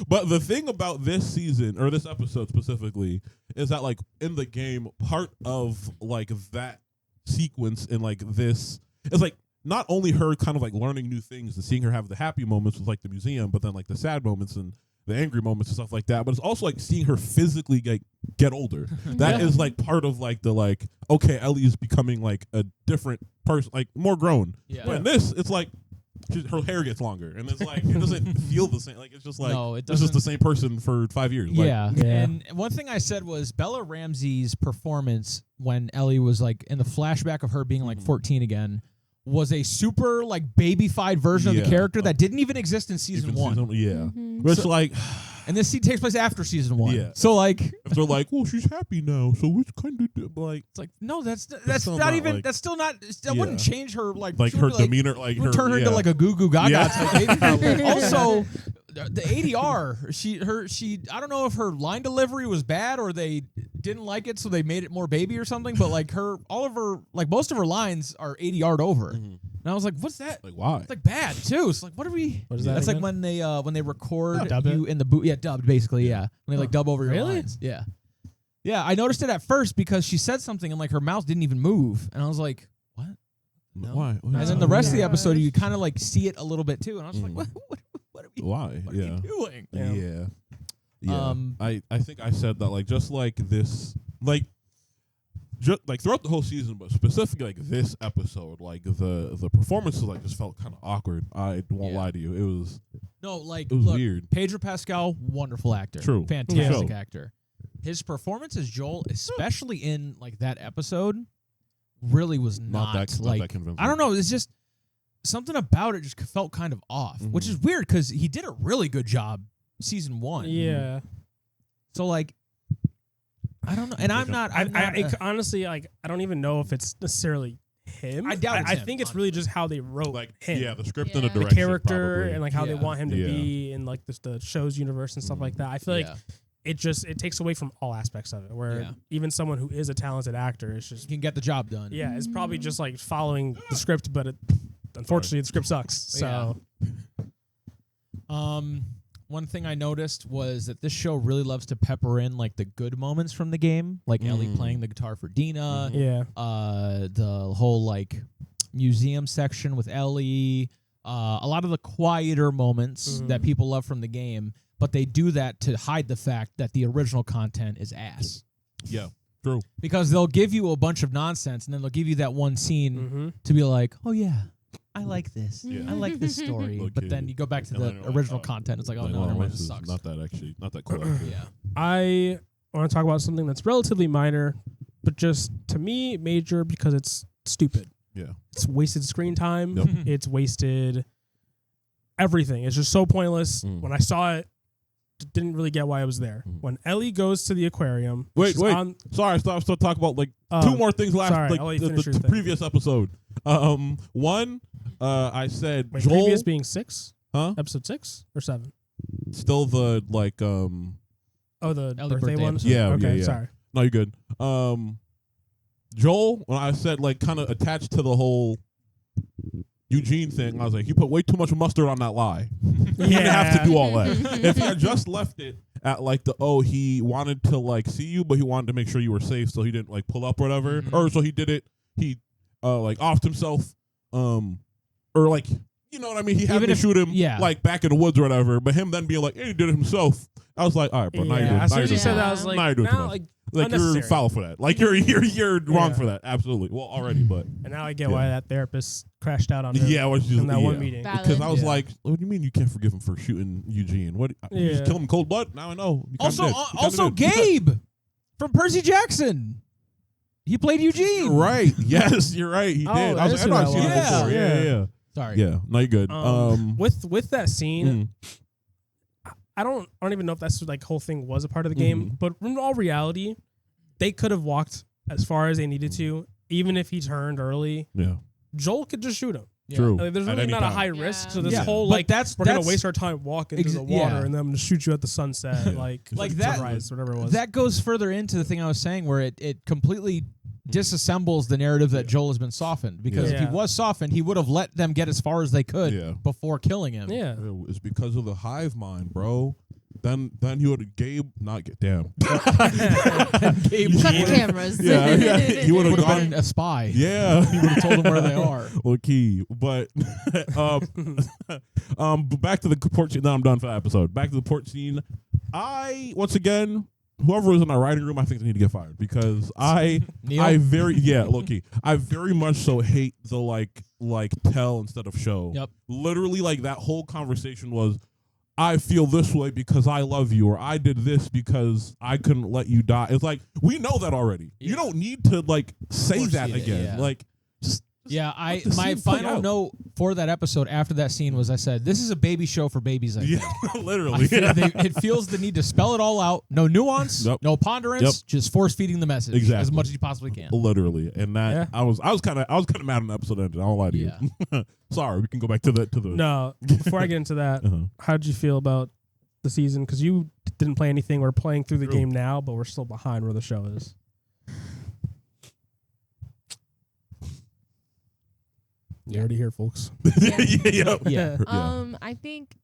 But the thing about this season or this episode specifically is that like in the game, part of like that sequence in like this. It's like not only her kind of like learning new things and seeing her have the happy moments with like the museum, but then like the sad moments and the angry moments and stuff like that. But it's also like seeing her physically get older. That is like part of like the like, okay, Ellie is becoming like a different person, like more grown. Yeah. But in this, it's like her hair gets longer, and it's like it doesn't feel the same. Like it's just like it's just the same person for 5 years. Yeah. Like, And one thing I said was Bella Ramsey's performance when Ellie was like in the flashback of her being like 14 again was a super like babyfied version of the character that didn't even exist in season 1. But it's like, and this scene takes place after season 1. Yeah. So like, if they're like, well, she's happy now, so it's kind of like, it's like no, that's still not not even like- that's still not that wouldn't change her like her demeanor, like her turn her into like a goo goo gaga type baby. Yeah. Also, the ADR, she I don't know if her line delivery was bad or they didn't like it, so they made it more baby or something. But like most of her lines are ADR'd over, and I was like, what's that? Like why? It's like bad too. It's like what are we? What is that That's like again? when they record Dub you it? in the boot. Yeah, dubbed basically. Yeah, when they like dub over your Really? lines. Yeah, yeah. I noticed it at first because she said something and like her mouth didn't even move, and I was like, what? No. Why? And then the rest of the episode, you kind of like see it a little bit too, and I was like, what are we? Why? What are we doing? Yeah. I think I said that like just like this like just like throughout the whole season, but specifically like this episode, like the performances like just felt kind of awkward. I won't lie to you. It was it was look, weird. Pedro Pascal, wonderful actor. True. Fantastic Yeah. actor. His performance as Joel, especially in like that episode, really was not I don't know, it's just something about it just felt kind of off, which is weird because he did a really good job season 1. Yeah. So like I don't know, and I'm not. Honestly, like, I don't even know if it's necessarily him. I doubt it's I him, think it's really just how they wrote Like him. the script Yeah. and the The The direction, character probably. and like how they Yeah. want him to Yeah. be in like the show's universe and stuff like that. I feel like it takes away from all aspects of it. Where even someone who is a talented actor is just you can get the job done. it's probably just like following the script, but unfortunately the script sucks. So one thing I noticed was that this show really loves to pepper in like the good moments from the game, like Ellie playing the guitar for Dina. The whole like museum section with Ellie. A lot of the quieter moments that people love from the game, but they do that to hide the fact that the original content is ass. Yeah, true. Because they'll give you a bunch of nonsense, and then they'll give you that one scene to be like, oh yeah, I like this. Yeah. I like this story. Okay. But then you go back to And the then you're like, original content. It's like, oh no, this this is sucks. not that cool. Yeah. I want to talk about something that's relatively minor, but just to me major because it's stupid. Yeah. It's wasted screen time. Yep. It's wasted everything. It's just so pointless. When I saw it, didn't really get why I was there. When Ellie goes to the aquarium, Wait. Sorry, I still talk about like two more things last sorry, like I'll let you finish your the thing. previous episode. One, I said Wait, Joel, previous being 6? huh? Episode 6 or 7? Still the like Oh, the Ellie birthday birthday one? episode. Yeah, Okay, yeah. sorry. No, you're good. Joel, when I said like kind of attached to the whole Eugene thing, I was like, he put way too much mustard on that lie. He didn't have to do all that. If he had just left it at like he wanted to like see you, but he wanted to make sure you were safe, so he didn't like pull up or whatever, or so he did it. He like offed himself, or like you know what I mean. He had Even to if- shoot him yeah. like back in the woods or whatever. But him then being like, hey, he did it himself. I was like, all right, bro. Now you're doing. As Now soon you're as you doing said too that, I much. was like, Now you're doing too now, much. like You're unnecessary. foul for that. Like you're wrong Yeah. for that. Absolutely. Well, already, but And now I get why that therapist crashed out on her yeah, which is in that one meeting. Valid. because I was Yeah. like, what do you mean you can't forgive him for shooting Eugene? What? You just Yeah. kill him in cold blood? Now I know. You kinda Also, did. You kinda also did. Gabe from Percy Jackson. He played Eugene. You're right. Yes, you're right. He Oh, did. I that was is like, I know I've who seen that him was. before. Yeah. Yeah. Sorry. Yeah. No, you're good. With that scene, mm, I don't even know if that's like whole thing was a part of the game, but in all reality, they could have walked as far as they needed to, even if he turned early. yeah. Joel could just shoot him. Yeah. True. Like, there's At really any not a time. high risk. So this Yeah. whole But like that's- we're gonna that's- waste our time walking to the water yeah. and then I'm gonna shoot you at the sunset, like that- sunrise, whatever it was. That goes further into the thing I was saying where it completely disassembles the narrative that Joel has been softened. Because if Yeah. he was softened, he would have let them get as far as they could Yeah. before killing him. yeah. It's because of the hive mind, bro. Then he would have Gabe not get damn. Gabe Cut the cameras. Yeah, he would have been a spy. Yeah, he would have told them where they are. Low key, but back to the port scene. Now I'm done for that episode. Back to the port scene. Once again, whoever was in our writing room, I think they need to get fired because I low key. I very much so hate the like tell instead of show. Yep. Literally, like that whole conversation was, I feel this way because I love you, or I did this because I couldn't let you die. It's like, we know that already. Yeah. You don't need to like say that again. Yeah. Like, just my final note for that episode after that scene was I said, this is a baby show for babies. Literally. It feels the need to spell it all out. No nuance, no ponderance, just force feeding the message as much as you possibly can. Literally. And that I was kind of mad when the episode ended. I don't lie to you. Sorry, we can go back to the No, before I get into that, how did you feel about the season? Because you didn't play anything. We're playing through the game now, but we're still behind where the show is. You already here, folks. Yeah. I think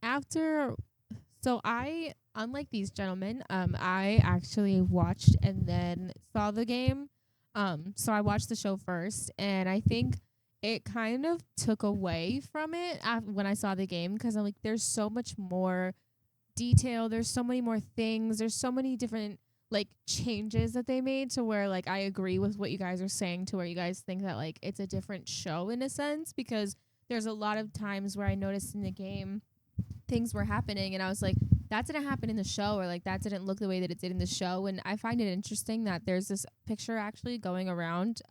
unlike these gentlemen, I actually watched and then saw the game. So I watched the show first, and I think it kind of took away from it when I saw the game because I'm like, there's so much more detail. There's so many more things. There's so many different like changes that they made to where like I agree with what you guys are saying to where you guys think that like it's a different show in a sense because there's a lot of times where I noticed in the game things were happening and I was like, that didn't happen in the show, or like that didn't look the way that it did in the show. And I find it interesting that there's this picture actually going around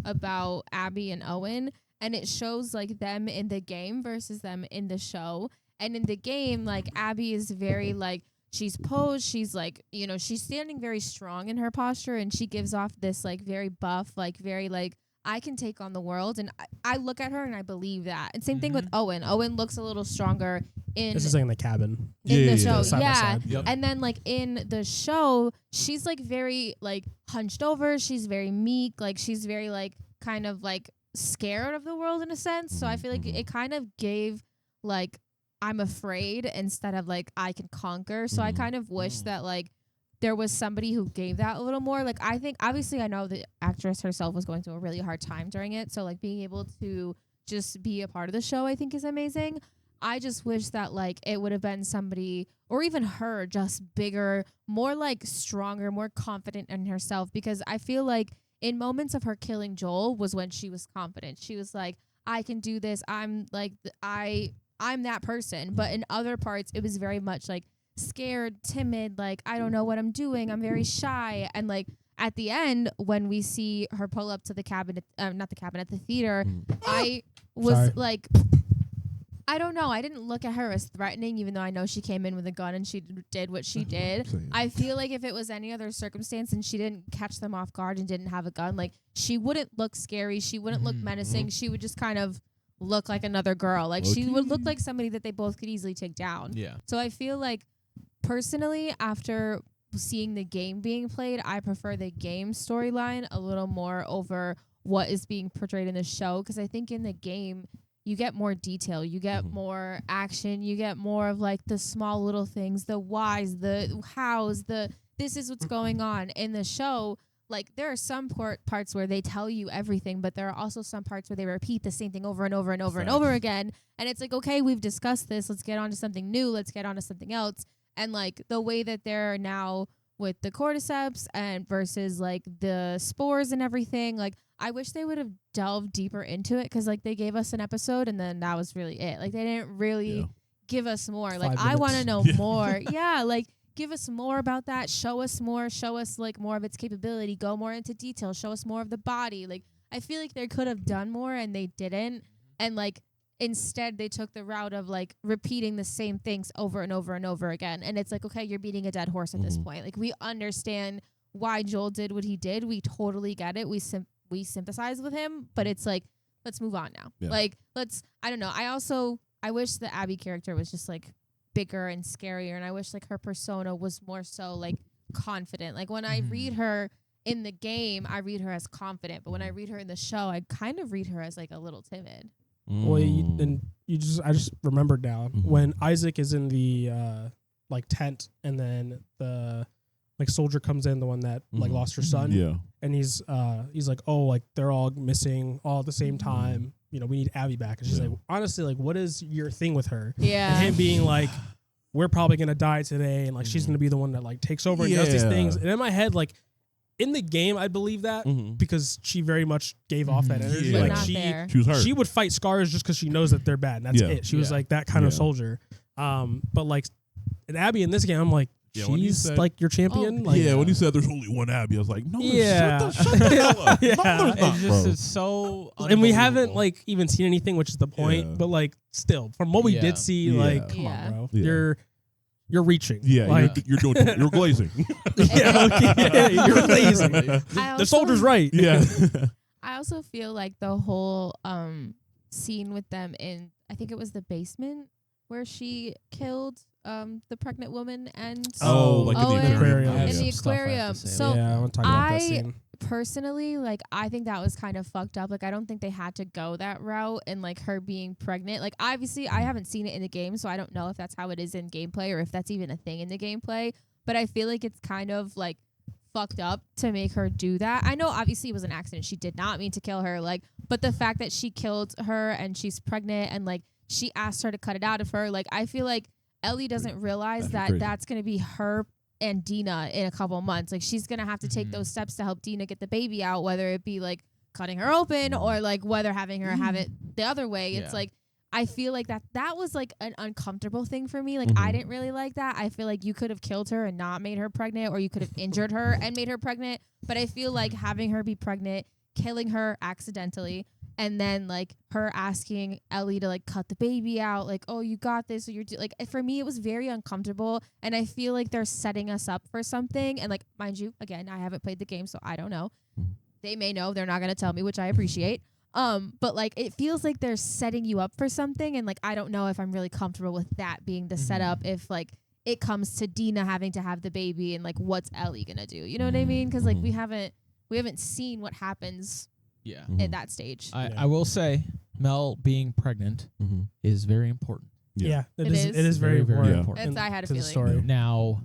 about Abby and Owen, and it shows like them in the game versus them in the show. And in the game, like Abby is very like, she's posed, she's like, you know, she's standing very strong in her posture, and she gives off this like very buff, like very like, I can take on the world. And I look at her and I believe that. And same thing with Owen. Owen looks a little stronger in this is in the cabin. In the show. Side by side. Yep. And then like in the show, she's like very like hunched over. She's very meek. Like she's very like kind of like scared of the world in a sense. So I feel like it kind of gave like, I'm afraid instead of like I can conquer. So I kind of wish that like there was somebody who gave that a little more. Like I think obviously I know the actress herself was going through a really hard time during it. So like being able to just be a part of the show I think is amazing. I just wish that like it would have been somebody or even her just bigger, more like stronger, more confident in herself, because I feel like in moments of her killing Joel was when she was confident. She was like, I can do this. I'm like I'm that person. But in other parts, it was very much like scared, timid, like, I don't know what I'm doing. I'm very shy. And like at the end, when we see her pull up to the cabin, not the cabin, at the theater, I was like, I don't know. I didn't look at her as threatening, even though I know she came in with a gun and she did what she did. I feel like if it was any other circumstance and she didn't catch them off guard and didn't have a gun, like she wouldn't look scary. She wouldn't look menacing. She would just kind of look like another girl. Like she would look like somebody that they both could easily take down. Yeah. So I feel like personally, after seeing the game being played, I prefer the game storyline a little more over what is being portrayed in the show, because I think in the game you get more detail, you get more action, you get more of like the small little things, the whys, the hows, the this is what's going on. In the show, like there are some parts where they tell you everything, but there are also some parts where they repeat the same thing over and over and over and over again. And it's like, okay, we've discussed this. Let's get on to something new. Let's get on to something else. And like the way that they're now with the cordyceps and versus like the spores and everything, like I wish they would have delved deeper into it, because like they gave us an episode and then that was really it. Like they didn't really give us more. Like I want to know more. Yeah, like give us more about that. Show us more. Show us like more of its capability. Go more into detail. Show us more of the body. Like I feel like they could have done more and they didn't. And like instead they took the route of like repeating the same things over and over and over again. And it's like, okay, you're beating a dead horse at this point. Like we understand why Joel did what he did. We totally get it. We sympathize with him, but it's like, let's move on now. Yeah. Like I don't know. I wish the Abby character was just like bigger and scarier, and I wish like her persona was more so like confident. Like when I read her in the game, I read her as confident, but when I read her in the show, I kind of read her as like a little timid. Well, I just remembered now when Isaac is in the like tent, and then the like soldier comes in, the one that like lost her son. Yeah. And he's like, oh, like they're all missing all at the same time. You know, we need Abby back. And she's like, honestly, like, what is your thing with her? Yeah. And him being like, we're probably gonna die today, and like she's gonna be the one that like takes over and does these things. And in my head, like in the game, I believe that because she very much gave off that energy. Yeah. Like Not she there. She was hurt. she would fight scars just because she knows that they're bad. And that's it. She was like that kind of soldier. But like in Abby in this game, I'm like, when you she's said- like your champion. Oh. like, when you said there's only one Abby, I was like, no, Yeah. shut the hell up. Yeah. No, there's not, It's just bro. it's so and we haven't unbelievable. like even seen anything, which is the point. Yeah. But like still, from what we Yeah. did see, Yeah. like come Yeah. on, bro, Yeah. you're reaching. Yeah, like you're glazing. yeah, okay, yeah, you're lazy. I The soldier's right. Yeah. I also feel like the whole scene with them in, I think it was the basement where she killed the pregnant woman and Like in Owen the aquarium. I have in the some stuff I have to aquarium. say So yeah, I want to talk about that I scene. personally, like, I think that was kind of fucked up. Like, I don't think they had to go that route, and like her being pregnant. Like, obviously, I haven't seen it in the game, so I don't know if that's how it is in gameplay or if that's even a thing in the gameplay. But I feel like it's kind of like fucked up to make her do that. I know obviously it was an accident. She did not mean to kill her. Like, but the fact that she killed her and she's pregnant and like she asked her to cut it out of her. Like, I feel like Ellie doesn't realize that crazy. that's gonna be her and Dina in a couple months. Like, she's gonna have to take those steps to help Dina get the baby out, whether it be like cutting her open or like whether having her have it the other way. It's like, I feel like that was like an uncomfortable thing for me. Like, I didn't really like that. I feel like you could have killed her and not made her pregnant, or you could have injured her and made her pregnant. But I feel like having her be pregnant, killing her accidentally, and then like her asking Ellie to like cut the baby out, like, oh, you got this, or like, for me it was very uncomfortable, and I feel like they're setting us up for something. And like, mind you, again, I haven't played the game, so I don't know. They may know, they're not gonna tell me, which I appreciate. But like, it feels like they're setting you up for something, and like, I don't know if I'm really comfortable with that being the setup if like it comes to Dina having to have the baby, and like, what's Ellie gonna do? You know what I mean? Because like we haven't seen what happens at that stage. I will say, Mel being pregnant is very important. Yeah, It it is. is very Very, very important. important. I had a to the feeling. story. Now,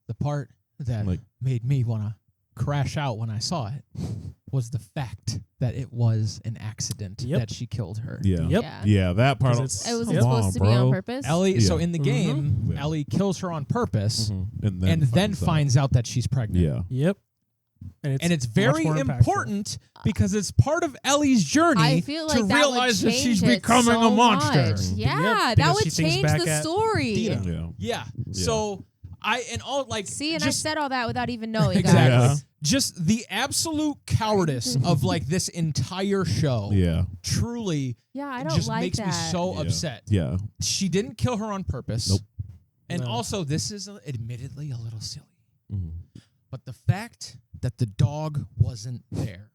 the part that Like- made me want to crash out when I saw it was the fact that it was an accident Yep. that she killed her. Yeah. Yep. Yeah, that part. 'Cause It was Come supposed to be on bro. purpose. Ellie, so Yeah. in the game, Yeah. Ellie kills her on purpose And then finds out that she's pregnant. Yeah. Yep. And it's much very more impactful. important because it's part of Ellie's journey I feel like to that realize would that she's change it becoming so a monster. much. Yeah, Yep, that because would she thinks change back the at story. Dina. Yeah. Yeah. So like See, and just, I said all that without even knowing. exactly. Guys. Yeah. Just the absolute cowardice of like this entire show. Yeah. Truly Yeah, I don't just like makes that. me so Yeah. upset. Yeah. She didn't kill her on purpose. Nope. And No. also, this is admittedly a little silly. Mhm. But the fact that the dog wasn't there.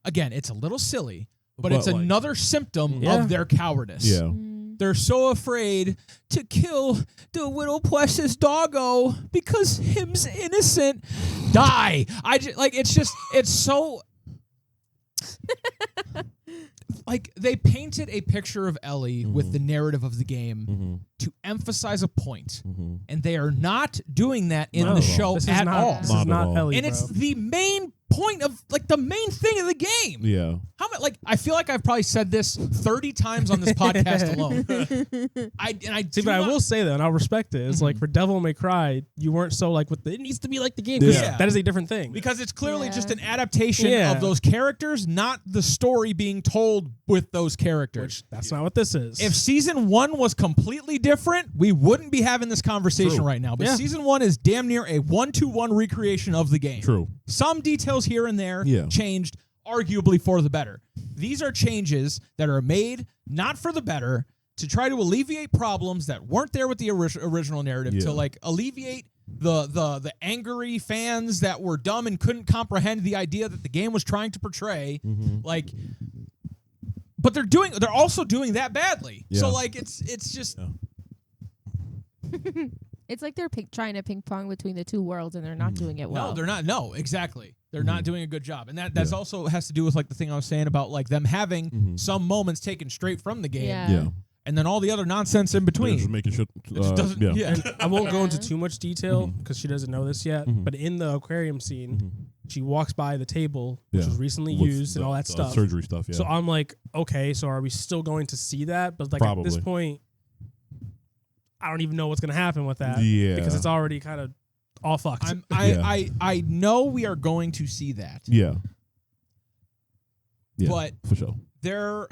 Again, it's a little silly, but it's like- another symptom Yeah. of their cowardice. Yeah. Mm. They're so afraid to kill the little precious doggo because him's innocent. Die. It's so like they painted a picture of Ellie with the narrative of the game to emphasize a point, and they are not doing that in No. the show This is at not, all. This Not is at not all. Ellie, And bro. it's the main point of like the main thing of the game. Yeah. How much? Like I feel like I've probably said this 30 times on this podcast alone. See, but I will say though, and I'll respect it. It's like for Devil May Cry, you weren't so like with the, it needs to be like the game. 'cause Yeah. that is a different thing. because it's clearly Yeah. just an adaptation Yeah. of those characters, not the story being told with those characters. Which that's not what this is. If season 1 was completely different, we wouldn't be having this conversation True. right now. But Yeah. season 1 is damn near a 1-to-1 recreation of the game. True. Some details here and there Yeah. changed, arguably for the better. These are changes that are made not for the better, to try to alleviate problems that weren't there with the original narrative, Yeah. to like alleviate the angry fans that were dumb and couldn't comprehend the idea that the game was trying to portray. Like, but they're also doing that badly. So Yeah. like it's just It's like they're trying to ping pong between the two worlds, and they're not doing it well. no, they're not. No, exactly. They're not doing a good job, and that's also has to do with like the thing I was saying about like them having some moments taken straight from the game. Yeah. Yeah. and then all the other nonsense in They're between. just making shit. It just doesn't. Yeah. And I won't go into too much detail because she doesn't know this yet. Mhm. But in the aquarium scene, she walks by the table, which Yeah. was recently With used and all that stuff. Surgery stuff. Yeah. So I'm like, okay, so are we still going to see that? But like at this Probably. point, I don't even know what's going to happen with that. Yeah. Because it's already kind of all fucked. I know we are going to see that. Yeah. Yeah. But for sure. they're.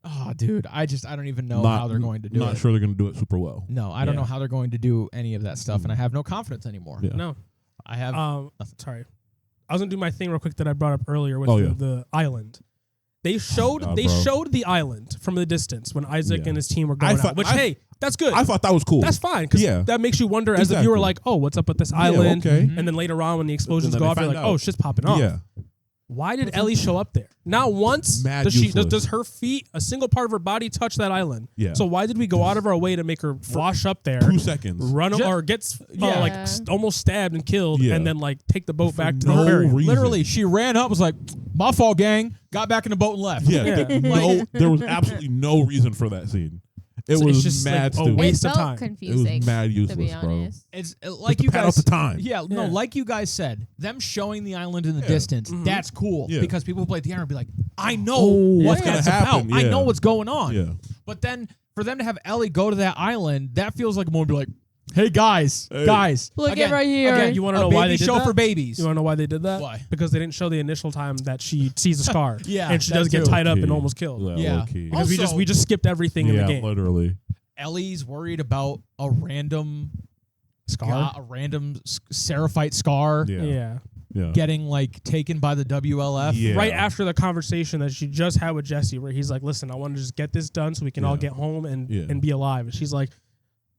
Oh, dude, I don't even know how they're going to do it. Not sure they're going to do it super well. No, I don't know how they're going to do any of that stuff, and I have no confidence anymore. Yeah. No. I have. Sorry. I was going to do my thing real quick that I brought up earlier with the island. They showed the island from the distance when Isaac and his team were going out, which, hey, that's good. I thought that was cool. That's fine because that makes you wonder as a viewer, like, oh, what's up with this island? Okay. And then later on when the explosions then go they off, you're find like, out. oh, shit's popping off. Yeah. Why did Ellie show up there? Not once Mad does she useless. does her feet, a single part of her body touch that island. Yeah. So why did we go out of our way to make her wash up there, 2 seconds. run or gets almost stabbed and killed, and then like take the boat back to the aquarium? reason. Literally, she ran up, was like, "My fault, gang." Got back in the boat and left. Yeah. No, there was absolutely no reason for that scene. It So was it's just mad like a stupid. waste It of felt time. confusing. It was mad to be useless, bro. honest. It's like to you pad guys. out the time. Yeah, no, Yeah. like you guys said, them showing the island in the distance, that's cool Yeah. because people who play at the island be like, I know what's what gonna that's happen, about. I yeah. know what's going on. Yeah. But then for them to have Ellie go to that island, that feels like more be like, hey guys, Hey. Look at right here. Again, You wanna a know why baby they did show that? for babies. You want to know why they did that? Why? Because they didn't show the initial time that she sees a scar. Yeah, and she that does get too. tied up and Low-key. almost killed. Yeah. Low-key. Because Also- we just skipped everything in the Yeah, game. literally. Ellie's worried about a random Scar. a random Seraphite scar Yeah. Yeah. getting like taken by the WLF. Yeah. Right after the conversation that she just had with Jesse, where he's like, "Listen, I want to just get this done so we can all Yeah. get home and Yeah. be alive." And she's like,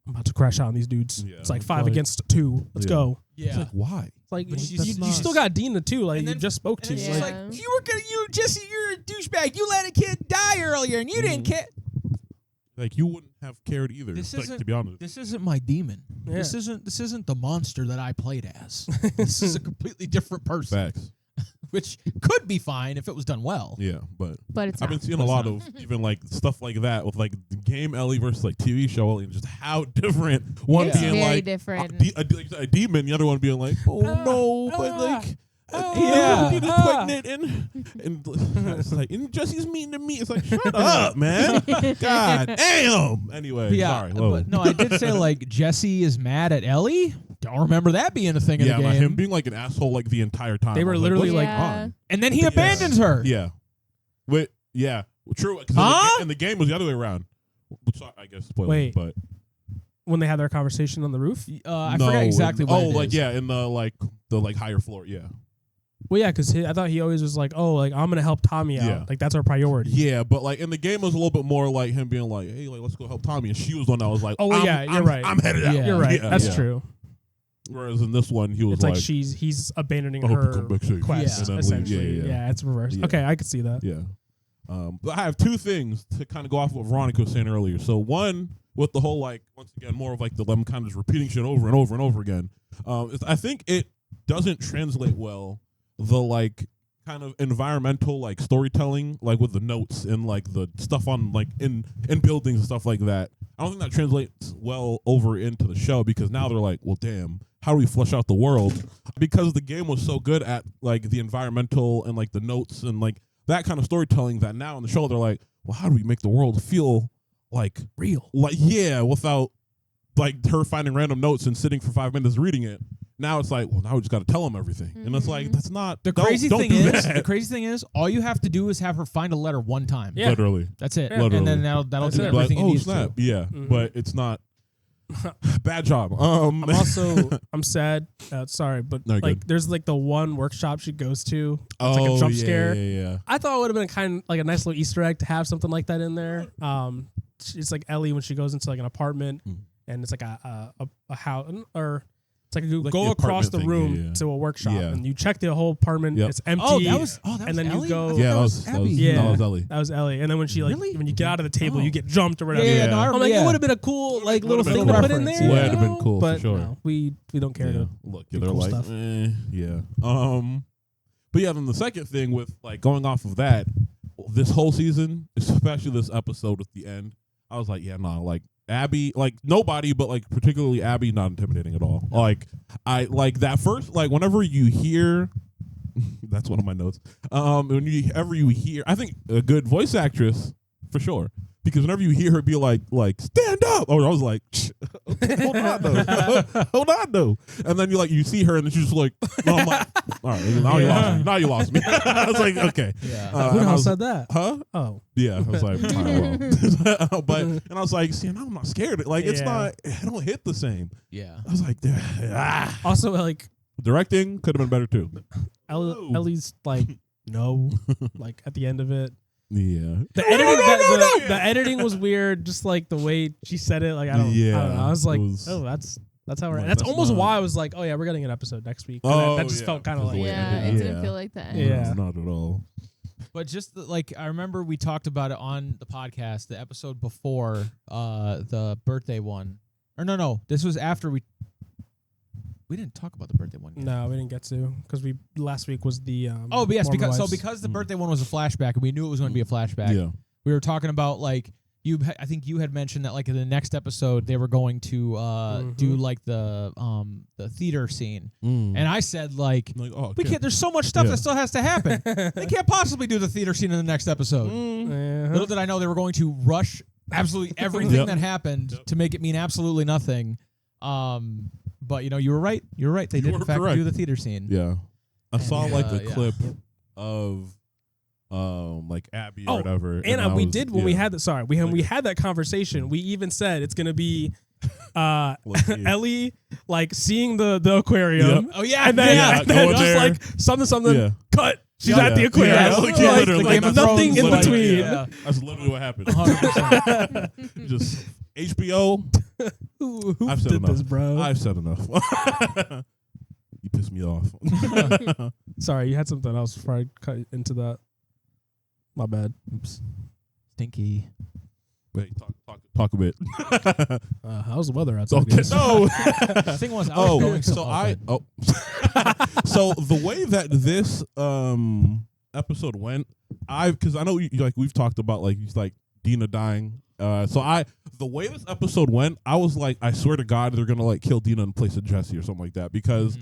"I'm about to crash out on these dudes. Yeah. It's like 5 Like- against 2. Let's Yeah. go." Yeah. It's like, why? It's like But you, that's you not- still got Dina too. Like And you then- just spoke to. And Yeah. she's Like, like, Jesse, you're a douchebag. You let a kid die earlier, and you didn't care. Like, you wouldn't have cared either. This like, isn't- to be honest. This isn't my demon. Yeah. This isn't the monster that I played as. This is a completely different person, Facts. which could be fine if it was done well. Yeah, but But it's I've been not. seeing a lot of even like stuff like that with like the game Ellie versus like TV show Ellie, and just how different one It's being very like different. a demon, the other one being like, oh no, but like. Yeah. Pregnant and it's like, and Jesse's mean to me. It's like, shut up, man. God damn. Anyway, Yeah, sorry. Whoa. but no, I did say like Jesse is mad at Ellie. Don't remember that being a thing in Yeah, the like game. him being like an asshole like the entire time. They I were was literally what's like, going on? And then he abandons her. Yeah. Wait, yeah. True. 'Cause Huh? in the game was the other way around. Which I guess spoilers, Wait. but when they had their conversation on the roof. I no, forgot exactly what. Oh, it like is. yeah, in the higher floor. Yeah. Well, yeah, because I thought he always was like, "Oh, like I'm gonna help Tommy out. Yeah. Like that's our priority." Yeah, but like in the game it was a little bit more like him being like, "Hey, like let's go help Tommy," and she was the one that was like, Oh, well, I'm, yeah, you're I'm- right. I'm headed out." Yeah. You're right. Yeah, That's yeah. true. Whereas in this one, he was It's like, like, he's abandoning I hope you her come back safe. quest, And then leave. essentially. Yeah, Yeah, it's reversed. Yeah. Okay, I could see that. Yeah. But I have two things to kind of go off of what Veronica was saying earlier. So one, with the whole like once again more of like the them kind of just repeating shit over and over and over again. I think it doesn't translate well the like kind of environmental like storytelling like with the notes and like the stuff on like in buildings and stuff like that. I don't think that translates well over into the show because now they're like, well, damn, how do we flesh out the world? Because the game was so good at like the environmental and like the notes and like that kind of storytelling that now in the show they're like, well, how do we make the world feel like real? Like, yeah, without like her finding random notes and sitting for 5 minutes reading it. Now it's like, well, now we just got to tell them everything, and it's like that's not The don't- crazy don't thing do is, that. the crazy thing is, all you have to do is have her find a letter one time. Yeah. Literally, That's it, Yeah. and then Literally. that'll That's do it. everything like, it oh needs snap, to. yeah, Mhm. but it's not. Bad job. I'm also I'm sad. Sorry, but No, you're like good. there's like the one workshop she goes to. It's like a jump scare. Yeah. I ththought it would have been kind of like a nice little Easter egg to have something like that in there. It's like Ellie when she goes into like an apartment, and it's like a house, or it's like you Like go the across apartment the thing, room yeah. to a workshop, Yeah. and you check the whole apartment. Yep. It's empty. Oh, that was and then Ellie? you go. I thought Yeah, that that was was Abby. Yeah. that was Ellie. That was Ellie, and then when she like Really? when you get out of the table, Oh. you get jumped or whatever. Yeah, no, I I'm like, yeah. it would have been a cool like little Would've been thing to cool put in reference, there. yeah. you Would've been know? cool, for but sure. no, we don't care Yeah. to. Look, do they're cool like, stuff. yeah. But yeah, then the second thing with like going off of that, this whole season, especially this episode at the end, I was like, yeah, no, like Abby, like nobody, but like particularly Abby, not intimidating at all. Like I like that first, like whenever you hear, that's one of my notes. Whenever you hear, I think a good voice actress for sure. Because whenever you hear her be like stand up, or I was like, hold on though, and then you see her and then she's just like, no, I'm like, all right, now you lost me. I was like, okay, who the hell said that? Huh? Oh, yeah, I was like, all right, well, but and I was like, see, now I'm not scared. Like it's not, I don't hit the same. Yeah, I was like, also like directing could have been better too. Ellie's like no, like at the end of it. Yeah, the editing, the editing was weird. Just like the way she said it, like I don't know. I was like, that's how we're. Like, that's almost not, why I was like, oh yeah, we're getting an episode next week. Oh, that just felt kind of like it didn't feel like that. Yeah, not at all. But just I remember we talked about it on the podcast, the episode before the birthday one, or no, this was after we didn't talk about the birthday one yet. No, we didn't get to because last week was the but yes, because wives. the birthday one was a flashback and we knew it was going to be a flashback. Yeah, we were talking about like I think you had mentioned that like in the next episode they were going to do like the theater scene, and I said like we can't. There's so much stuff that still has to happen. They can't possibly do the theater scene in the next episode. Little did I know they were going to rush absolutely everything that happened to make it mean absolutely nothing. But you were right. You were right. They did in fact do the theater scene. Yeah, I saw like a clip of like Abby or whatever. And we did when we had we had that conversation. We even said it's gonna be Ellie like seeing the aquarium. Oh yeah, and then just like something cut. She's at the aquarium. Yeah, like nothing in between. Yeah. That's literally what happened. 100%. Just HBO. I've said enough, bro. I've said enough. You pissed me off. Sorry, you had something else before I cut into that. My bad. Oops. Stinky. Wait, talk a bit. How's the weather outside? Okay, no. The thing was, so the way that this episode went, because I know we've talked about like Dina dying. The way this episode went, I was like, I swear to God, they're gonna like kill Dina in place of Jesse or something like that because.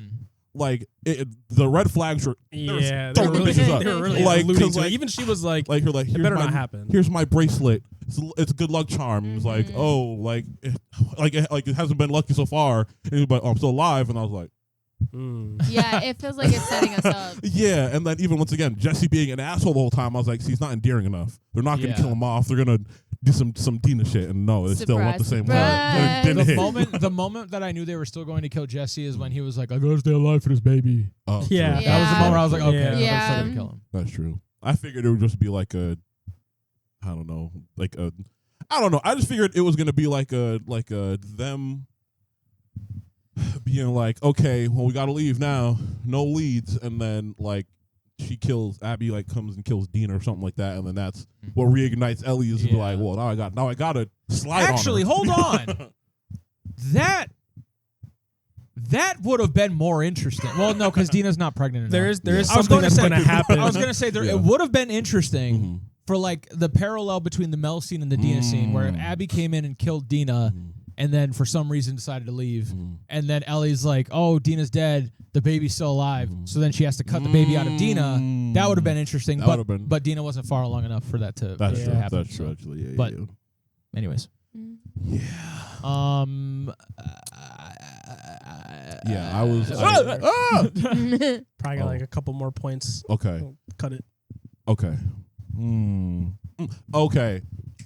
Like the red flags were they were really like because even she was like it better not happen. Here's my bracelet. It's a good luck charm. It was like it hasn't been lucky so far. And he was like, oh, I'm still alive, and I was like, yeah, it feels like it's setting us up. Yeah, and then even once again, Jesse being an asshole the whole time, I was like, see, he's not endearing enough. They're not gonna kill him off. They're gonna do some Dina shit, and no, it still went the same way. The moment that I knew they were still going to kill Jesse is when he was like, I gotta stay alive for this baby. Oh, that was the moment where I was like, okay, they're still gonna kill him. That's true. I figured it would just be like I don't know. I just figured it was gonna be like them being like, okay, well, we gotta leave now. No leads, and then like she kills Abby, like comes and kills Dina or something like that, and then that's what reignites Ellie is like, well, now I gotta slide. Actually, hold on. That would have been more interesting. Well, no, because Dina's not pregnant enough. There is something that's going to happen. I was going to say it would have been interesting for like the parallel between the Mel scene and the Dina scene, where Abby came in and killed Dina, and then for some reason decided to leave, and then Ellie's like, "Oh, Dina's dead. The baby's still alive." So then she has to cut the baby out of Dina. That would have been interesting, but Dina wasn't far long enough for that to happen. That's true. So. Actually, yeah. But anyways, yeah. Yeah, I was probably got like a couple more points. Okay, We'll cut it. Okay. Okay.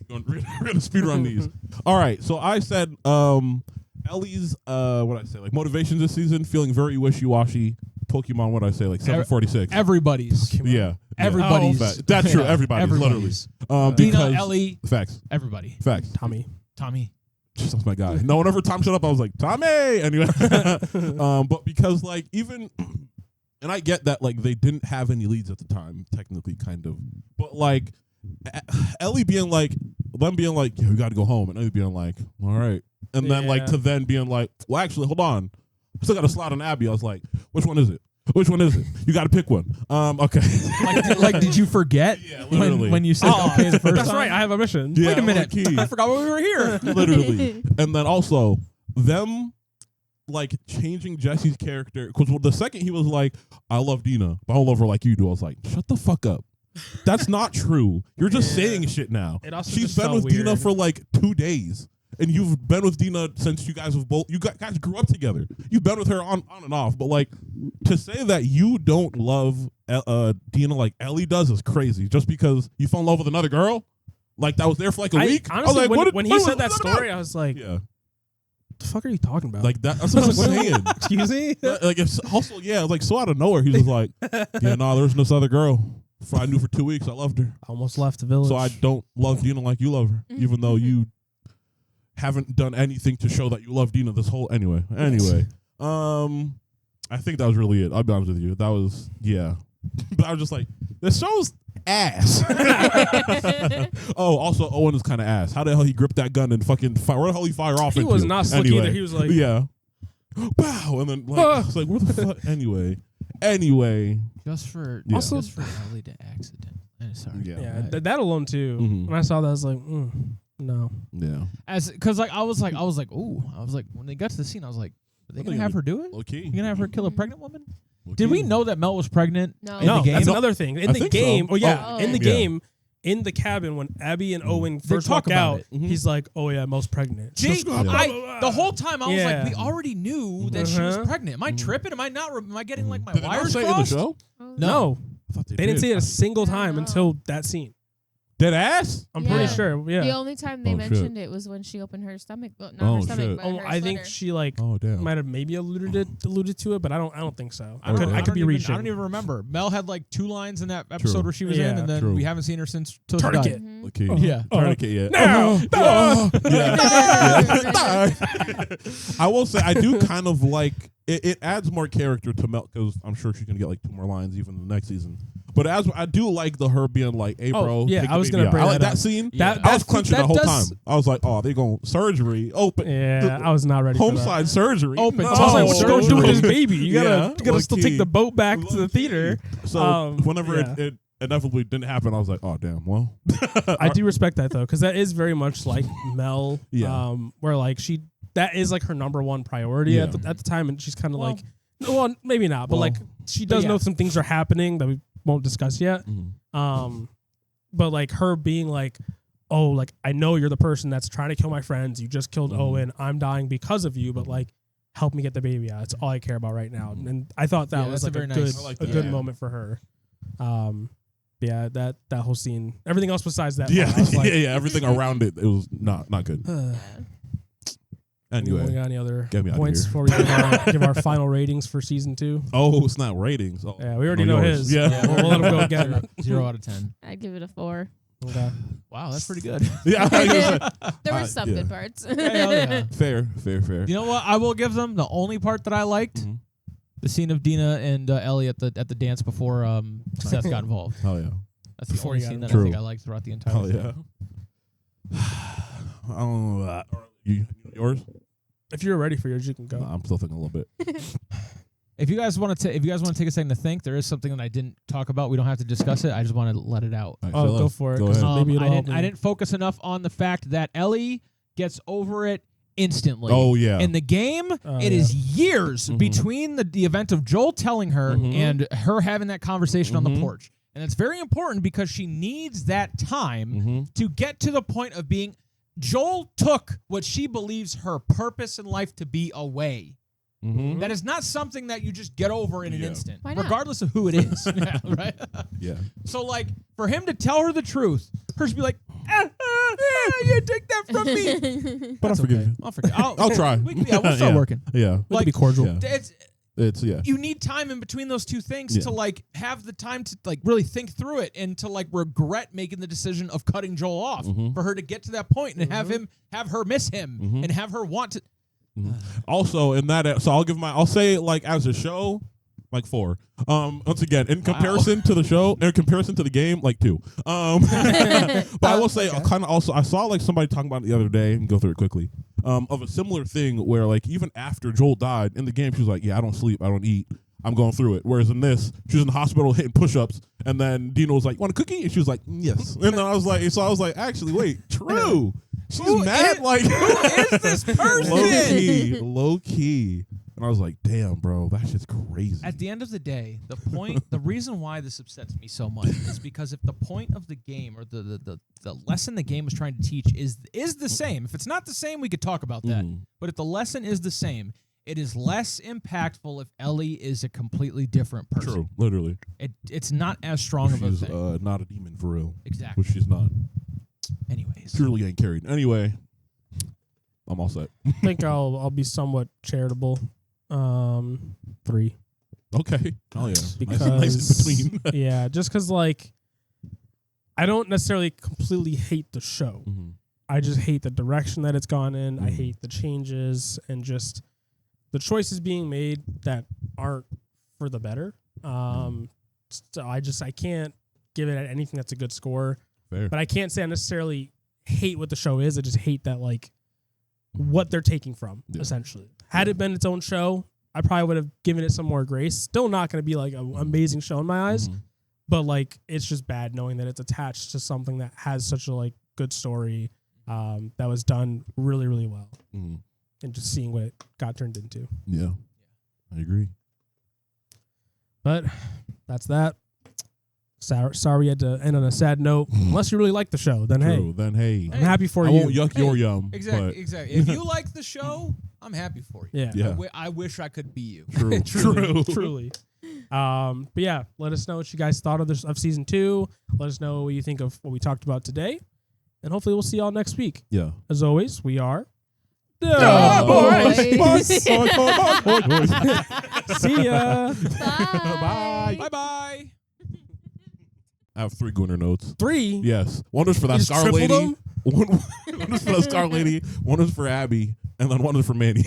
We're gonna speed run these. All right. So I said Ellie's what I say, like motivations this season, feeling very wishy-washy. Pokemon, what I say, like 746. Everybody's. Pokemon. Yeah. Everybody's. That's true. Everybody's. Everybody's. Literally. Dina, Ellie. Facts. Everybody. Facts. Tommy. Just that's my guy. No, whenever Tom showed up, I was like, Tommy! Anyway. But because like even and I get that like they didn't have any leads at the time, technically kind of. But like Ellie being like them being like, yeah, we gotta go home, and Ellie being like, all right. And then like to then being like, well actually, hold on. I still got a slot on Abby. I was like, which one is it? Which one is it? You got to pick one. Okay. like, did you forget? Yeah, literally. When you said okay the first That's time? right. I have a mission. Yeah, Wait a minute. low-key. I forgot we were here. Literally. And then also them like changing Jesse's character, because the second he was like, I love Dina, but I don't love her like you do, I was like, shut the fuck up. That's not true. You're just saying shit now. It also She's just been felt with Dina weird. for like 2 days. And you've been with Dina since you guys guys grew up together. You've been with her on and off. But like to say that you don't love Dina like Ellie does is crazy. Just because you fell in love with another girl, like that was there for like a week. Honestly, I was like, when he said that story, I was like, yeah, "What the fuck are you talking about?" like that. That's what I'm saying. Excuse me. Like it's also like so out of nowhere he was like, yeah, no, there's this other girl. I knew for 2 weeks I loved her, I almost left the village. so I don't love Dina like you love her, even though you haven't done anything to show that you love Dina this whole anyway. I think that was really it. I'll be honest with you. That was but I was just like, this show's ass. Oh, also Owen is kind of ass. How the hell he gripped that gun and fucking fire? Where the hell he fire off? He into? was not slick Anyway, either. He was like, yeah, wow, and then like it's like where the fuck? Anyway, Just for Yeah. Also- just for Ellie to accident. Sorry. yeah, that alone too. Mhm. When I saw that, I was like, no. yeah, Because like I was like ooh, I was like when they got to the scene I was like, are they gonna have her do it? low key. You gonna have her kill a pregnant woman? Did we know that Mel was pregnant? No. In No, the game? that's another thing. In I the think game, so. oh yeah, Oh. in the Yeah. game, in the cabin when Abby and Owen They first talk walk about out, it. Mhm. he's like, "Oh yeah, Mel's pregnant." Gee, Blah, blah, I, blah. the whole time I was Yeah. like, we already knew that she was Uh-huh. pregnant. Am I tripping? Am I not? Am I getting like my Did they not wires say it in the crossed? show? No, I thought they didn't say it a single I don't time know. until that scene. Dead ass. I'm Yeah. pretty sure. Yeah. The only time they Oh, mentioned it was when she opened her stomach. Well, not Oh, her stomach, shit. but Oh, her I think sweater. she like Oh damn. might have maybe alluded to it, but I don't think so. I Okay. could don't be even, reaching. I don't even remember. Mel had like 2 lines in that episode True. where she was Yeah. in, and then True. we haven't seen her since till she Tourniquet. died. Mhm. Okay. Yeah. Tourniquet yet. Now, Yeah. I will say I do kind of like it adds more character to Mel because I'm sure she's gonna get like 2 more lines even in the next season. But as I do like her being like, "Hey, bro, yeah, take I the was baby gonna out." bring I like that that up. scene. That I was clenching that the whole does- time. I was like, "Oh, they going surgery open." Yeah, I was not ready. Home for that. side surgery. Open. No. So I was like, "What you gonna do with this baby? You gotta, Yeah, you gotta still low-key. take the boat back to the Low-key. theater." So whenever yeah. it inevitably didn't happen, I was like, "Oh damn, well." I do respect that though, because that is very much like Mel. Yeah. Where like that is like her number one priority Yeah. at the time, and she's kind of Well- like, well, maybe not, but Well, like she does yeah. know some things are happening that we won't discuss yet. But like her being like, oh, like I know you're the person that's trying to kill my friends. You just killed Mhm. Owen. I'm dying because of you, but like help me get the baby out. It's all I care about right now. Mhm. And I thought that Yeah, was that's like a a very good nice- I like a that. good Yeah. moment for her. Yeah, that whole scene. Everything else besides that. Yeah, part, I was like, yeah. Everything around it was not good. We Anyway, got any other get me outta points here. before we give our final ratings for season 2? oh, it's not ratings. Oh, Yeah, we already no, know yours. his. Yeah. We'll let him go again. 0 out of 10. I'd give it a 4. Okay. Wow, that's pretty good. Yeah, I was gonna say, There were some yeah. good parts. Hell yeah. fair. You know what? I will give them the only part that I liked: Mhm. the scene of Dina and Ellie at the dance before Seth got involved. Hell yeah. That's the Before only he got scene that I involved. think I liked throughout the entire Hell thing. yeah. I don't know that. Yours? If you're ready for yours, you can go. Nah, I'm still thinking a little bit. If you guys want to, take a second to think, there is something that I didn't talk about. We don't have to discuss it. I just want to let it out. All right, Oh, Phil, go for it. Go 'cause ahead. maybe it'll help I me. didn't focus enough on the fact that Ellie gets over it instantly. Oh yeah. In the game, Oh, it is years Mhm. between the event of Joel telling her Mhm. and her having that conversation on the Mhm. porch. And it's very important because she needs that time Mm-hmm. to get to the point of being. Joel took what she believes her purpose in life to be away. Mm-hmm. That is not something that you just get over in an Yeah. instant, Why not? regardless of who it is. Yeah, right? Yeah. So, like, for him to tell her the truth, her to be like, you take that from me. But I'll That's forgive okay. you. I'll forgive. I'll try. We'll start Yeah. working. Yeah. We Like, can be cordial. Yeah. It's It's you need time in between those two things Yeah. to like have the time to like really think through it and to like regret making the decision of cutting Joel off Mhm. for her to get to that point and have her miss him Mhm. and have her want to. Also in that, so I'll say like as a show, like 4. Once again, in comparison to the show, in comparison to the game, like 2. But I will say, kind of also, I saw like somebody talking about it the other day, and go through it quickly. Of a similar thing where like even after Joel died in the game, she was like, "Yeah, I don't sleep, I don't eat, I'm going through it. Whereas in this, she was in the hospital hitting push-ups, and then Dino was like, "Want a cookie?" And she was like, "Yes." And then I was like, actually, wait, true. She's mad. Like, who is this person? Low key. And I was like, damn, bro, that shit's crazy. At the end of the day, the reason why this upsets me so much is because if the point of the game or the lesson the game is trying to teach is the same, if it's not the same, we could talk about that. But if the lesson is the same, it is less impactful if Ellie is a completely different person. True, literally. It's not as strong of a She's thing. not a demon for real. Exactly. Which she's not. Anyways. Truly ain't carried. Anyway, I'm all set. I think I'll be somewhat charitable. 3. Okay. Oh, yeah. Because, nice in between. yeah, just because, like, I don't necessarily completely hate the show. Mm-hmm. I just hate the direction that it's gone in. Mm-hmm. I hate the changes and just the choices being made that aren't for the better. So I can't give it anything that's a good score. Fair. But I can't say I necessarily hate what the show is. I just hate that, like, what they're taking from, essentially. Had it been its own show, I probably would have given it some more grace. Still not going to be, like, an amazing show in my eyes. But, like, it's just bad knowing that it's attached to something that has such a, like, good story that was done really, really well. And just seeing what it got turned into. Yeah. I agree. But that's that. Sorry we had to end on a sad note. Unless you really like the show, then hey. I'm happy for I you. won't yuck your yum. Exactly. If you like the show, I'm happy for you. Yeah. I wish I could be you. True. Truly. But yeah, let us know what you guys thought of season 2. Let us know what you think of what we talked about today. And hopefully we'll see y'all next week. Yeah. As always, we are Boys. See ya. Bye. Bye-bye. I have 3 Gunner notes. 3. Yes. One was for that You just Scar tripled lady. them? One was for that Scar lady. One was for Abby. And then one was for Manny.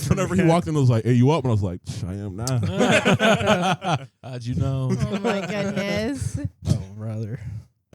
Whenever he walked in, I was like, "Hey, you up?" And I was like, "I am now." How'd you know? Oh my goodness. Oh, brother.